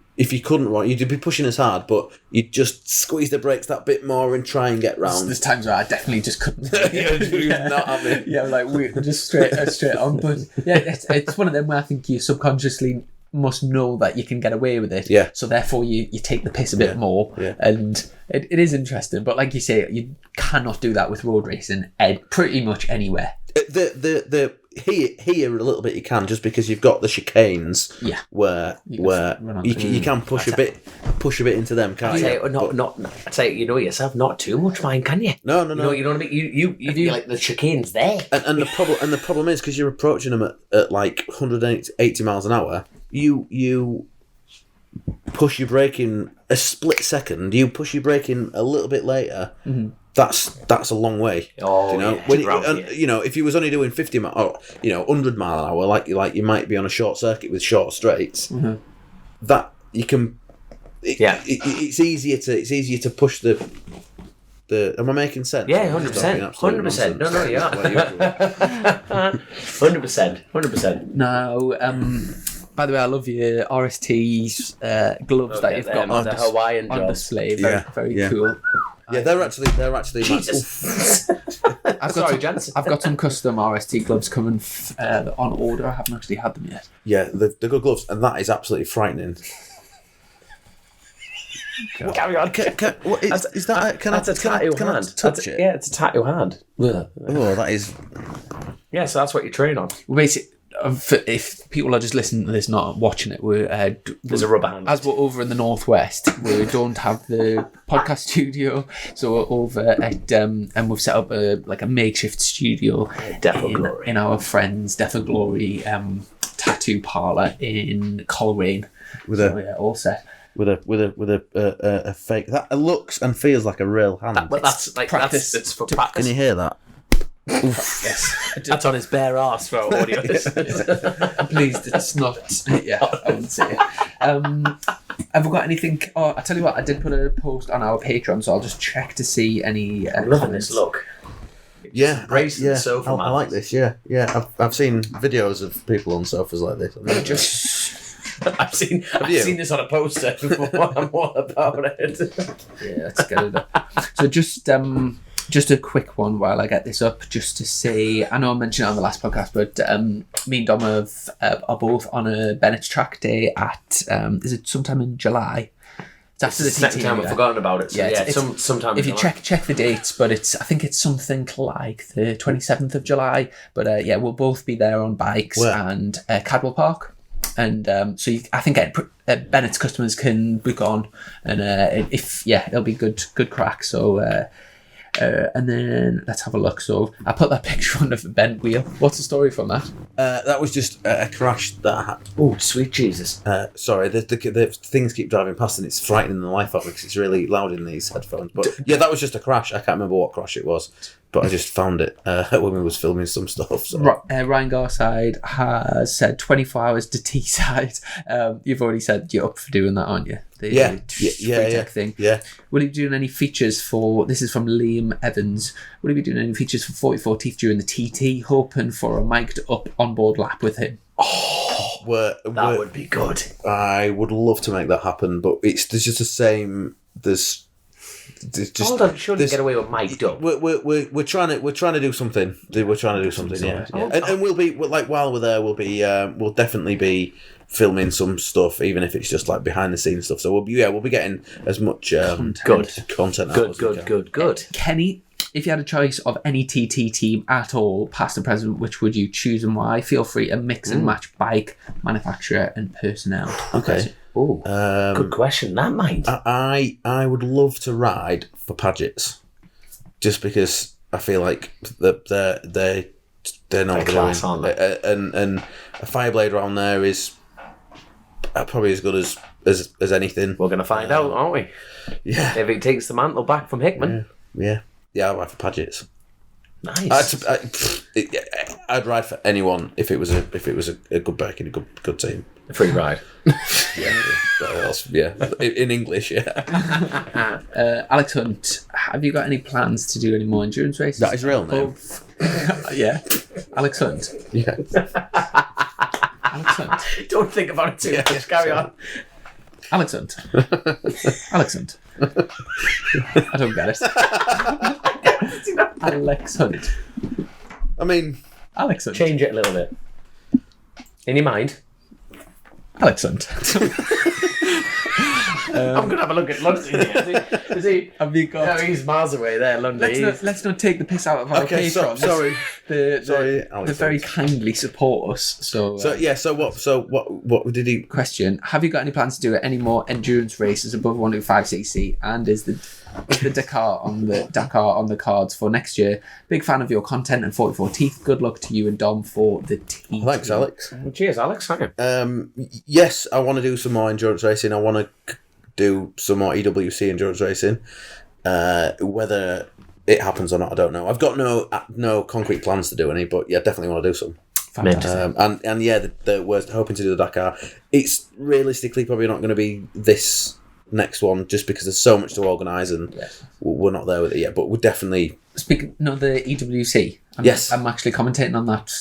run, you'd be pushing as hard, but you'd just squeeze the brakes that bit more and try and get round? There's times where I definitely just couldn't. Not having. Yeah, like we're just straight on. But yeah, it's one of them where I think you subconsciously must know that you can get away with it. Yeah. So therefore you take the piss a bit more. Yeah. And it is interesting. But like you say, you cannot do that with road racing pretty much anywhere. Here a little bit you can, just because you've got the chicanes where you can push a bit into them, can't you? I'd say you know yourself, not too much, mind, can you? No. You know what I mean? You do like the chicanes there. And the problem is because you're approaching them at like 180 miles an hour, you push your brake in a split second, you push your brake in a little bit later. Mm-hmm. That's a long way. Oh, you know, you know, if you was only doing 50 mile or 100 mile an hour, like you might be on a short circuit with short straights. Mm-hmm. That you can. It's easier to push the. Am I making sense? Yeah, 100%. 100%. No, yeah. 100%. No. By the way, I love your RST's gloves that you've got on the Hawaiian on display. Very cool. Yeah, they're actually. Jesus. I've got some custom RST gloves coming on order. I haven't actually had them yet. Yeah, they're good gloves, and that is absolutely frightening. Carry on. What is that? That's a tattoo hand. Touch it? Yeah, it's a tattoo hand. Oh, that is. Yeah, so that's what you train on. Well, basically, if people are just listening to this, not watching it, there's a rubber hand. As we're over in the northwest, we don't have the podcast studio, so we're over at and we've set up a makeshift studio in our friend's Death of Glory tattoo parlour in Coleraine. All set. With a fake that looks and feels like a real hand. But that's like practice. It's for practice. Can you hear that? Oof. Yes, that's on his bare arse for audio. Please, it's not. Yeah, I wouldn't say it. Have we got anything? Oh, I tell you what, I did put a post on our Patreon, so I'll just check to see any. I'm loving this look. Yeah, racing sofa. I like this. Yeah. I've seen videos of people on sofas like this. I've seen this on a poster before. I'm all about it. Yeah, let's get it up. So just a quick one while I get this up, just to say, I know I mentioned it on the last podcast, but me and Dom are both on a Bennett's track day at, is it sometime in July? It's after the second time I've forgotten about it. So yeah, it's sometime if you check the dates, but I think it's something like the 27th of July. But we'll both be there on bikes and Cadwell Park. And so I think Bennett's customers can book on, and it'll be good crack. So and then let's have a look. So I put that picture on of the bent wheel. What's the story from that? That was just a crash that I had. Oh, sweet Jesus! Sorry, the things keep driving past, and it's frightening the life out because it's really loud in these headphones. But yeah, that was just a crash. I can't remember what crash it was, but I just found it when we was filming some stuff. So. Ryan Garside has said 24 hours to Teesside. You've already said you're up for doing that, aren't you? The tech thing. Yeah. Will he be doing any features for? This is from Liam Evans. Will he be doing any features for 44 Teeth during the TT? Hoping for a mic'd up onboard lap with him. Oh, that would be good. I would love to make that happen, but there's just the same. There's just. Hold on, surely get away with mic'd up. We're trying to do something. We're trying to do something. Yeah. And we'll be while we're there. We'll definitely be filming some stuff, even if it's just like behind the scenes stuff. So we'll be getting as much content. Good. Kenny, if you had a choice of any TT team at all, past and present, which would you choose and why? Feel free to mix and match bike, manufacturer, and personnel. Okay. Oh, good question. That might. I would love to ride for Paget's, just because I feel like they're not class, aren't they? And a Fireblade around there is probably as good as anything. We're going to find out, aren't we? Yeah. If it takes the mantle back from Hickman. Yeah. I'll ride for Paget's. Nice. I'd ride for anyone if it was a good bike and a good team. A free ride. Yeah. In English, yeah. Alex Hunt, have you got any plans to do any more endurance races? That is real name. Yeah. Alex Hunt. Yeah. Alex Hunt. Don't think about it too much. Carry on. Alex Hunt. Alex Hunt. I don't get it. Alex Hunt. I mean, Alex Hunt. Change it a little bit. In your mind. Alex Hunt. I'm gonna have a look at London. Is he? Have you got? No, he's miles away there, London. Let's not take the piss out of our patrons. sorry. They Alex very Hunt. kindly support us. So what did he? question: have you got any plans to do any more endurance races above 125cc? And is the Dakar on the cards for next year? Big fan of your content and 44 Teeth. Good luck to you and Dom for the teeth. Thanks, Alex. Cheers, Alex. Thank you. Yes, I want to do some more endurance racing. I want to do some more EWC endurance racing. Whether it happens or not, I don't know. I've got no concrete plans to do any, but yeah, definitely want to do some. Fantastic. And yeah, we're hoping to do the Dakar. It's realistically probably not going to be this next one, just because there's so much to organise and we're not there with it yet. But we're definitely Speaking of the EWC, I'm actually commentating on that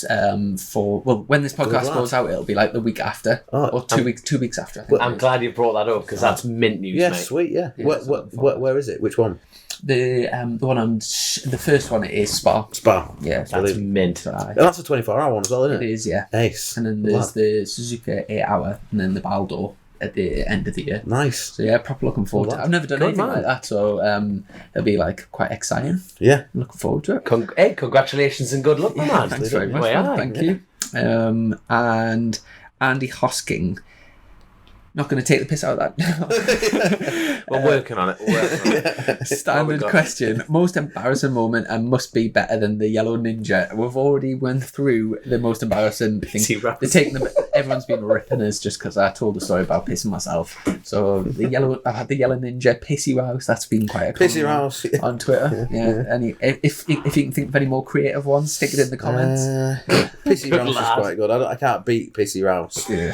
when this podcast goes out, it'll be like the week after or 2 weeks after. I think. I'm glad you brought that up because that's mint news, yeah, mate. sweet, yeah. Where is it? Which one? The one on the first one is Spa. Yeah, That's mint. And that's a 24-hour one as well, isn't It it? is, yeah. Ace. And then there's the Suzuka 8-hour, and then the Baldo at the end of the year. Nice. So yeah, proper looking forward to it. I've never done anything like that, so it'll be like quite exciting. Yeah. Looking forward to it. Hey, congratulations and good luck, my man. Thanks very much. Way Man. aye. Thank you. And Andy Hosking. Not going to take the piss out of that. We're working on it. Standard question. Most embarrassing moment and must be better than the yellow ninja. We've already went through the most embarrassing thing. They're taking them. Everyone's been ripping us just because I told the story about pissing myself. So I've had the yellow ninja pissy rouse. That's been quite a Pissy rouse on Twitter. Yeah. If you can think of any more creative ones, stick it in the comments. Pissy rouse is quite good. I can't beat pissy rouse. Yeah.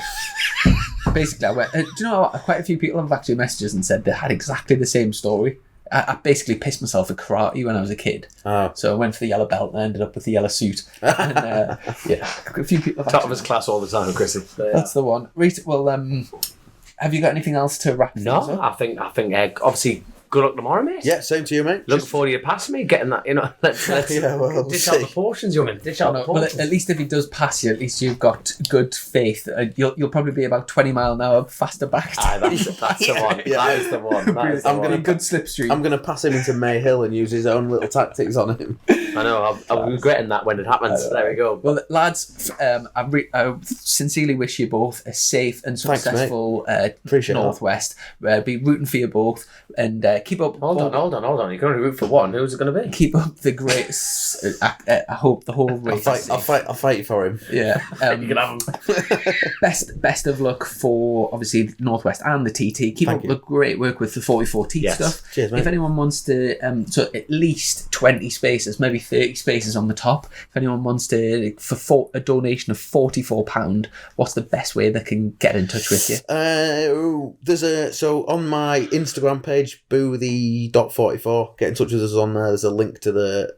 Basically, I went. Do you know what? Quite a few people have actually messaged us and said they had exactly the same story. I basically pissed myself at karate when I was a kid. Oh. So I went for the yellow belt and I ended up with the yellow suit. And, a few people have Top of his class all the time, Chrissy. That's the one. Well, have you got anything else to wrap things No, up? I think obviously good luck tomorrow, mate. Yeah, same to you, mate. Looking forward to you passing me, getting that, let's we'll dish see. out the portions, young man. Dish out the Well, portions. at least if he does pass you, at least you've got good faith. You'll probably be about 20 mile an hour faster back. That's the one. Yeah. That is the one. That is the I'm one. gonna good slipstream. I'm going to pass him into May Hill and use his own little tactics on him. I know. I'll be regretting that when it happens. There we go. Well, lads, I sincerely wish you both a safe and Thanks, successful Appreciate Northwest. Be rooting for you both and keep up. Hold on. You can only root for one. Who's it going to be? Keep up the great. I hope the whole race. I'll fight you for him. Yeah. You can have them. Best of luck for obviously Northwest and the TT. Keep up the great work with the 44T Yes. stuff. Cheers, mate. If anyone wants to, so at least 20 spaces, maybe 30 spaces on the top. If anyone wants to, for a donation of £44, what's the best way they can get in touch with you? So on my Instagram page, Boothy.44, get in touch with us on there. There's a link to the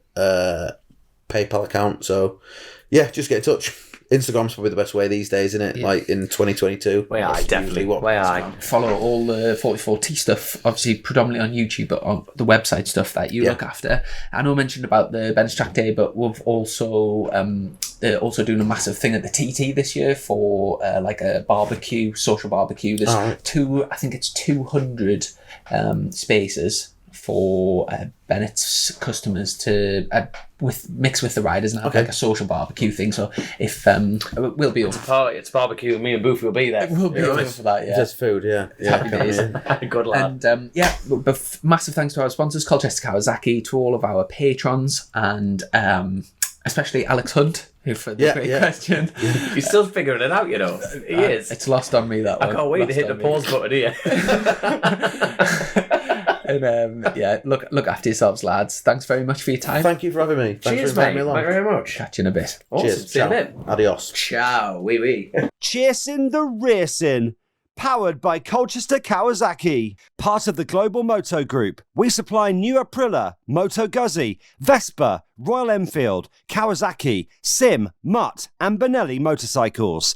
PayPal account. So yeah, just get in touch. Instagram's probably the best way these days, isn't it? Yeah. Like in 2022. Way aye, definitely. Way aye. Follow all the 44T stuff, obviously predominantly on YouTube, but on the website stuff that you look after. I know I mentioned about the bench track day, but we've also doing a massive thing at the TT this year for like a barbecue, social barbecue. There's I think it's 200 spaces for Bennett's customers to mix with the riders and have like a social barbecue thing. So if we'll be over. Party, it's barbecue. Me and Booth will be there. We'll be over for that. Yeah, Just food. Yeah. happy days. Good lad. And massive thanks to our sponsors, Colchester Kawasaki, to all of our patrons, and especially Alex Hunt, who for the great question. He's still figuring it out, you know. He is. It's lost on me, that one. I can't wait to hit the pause button here. And yeah, look after yourselves, lads. Thanks very much for your time. Thank you for having me. Thanks Cheers, for inviting mate. me along. Thank you very much. Catch you in a bit. Awesome. Cheers. See you in a Ciao. bit. Adios. Ciao. Wee wee. Chasin the Racin. Powered by Colchester Kawasaki, part of the Global Moto Group. We supply new Aprilia, Moto Guzzi, Vespa, Royal Enfield, Kawasaki, Sim, Mutt and Benelli motorcycles.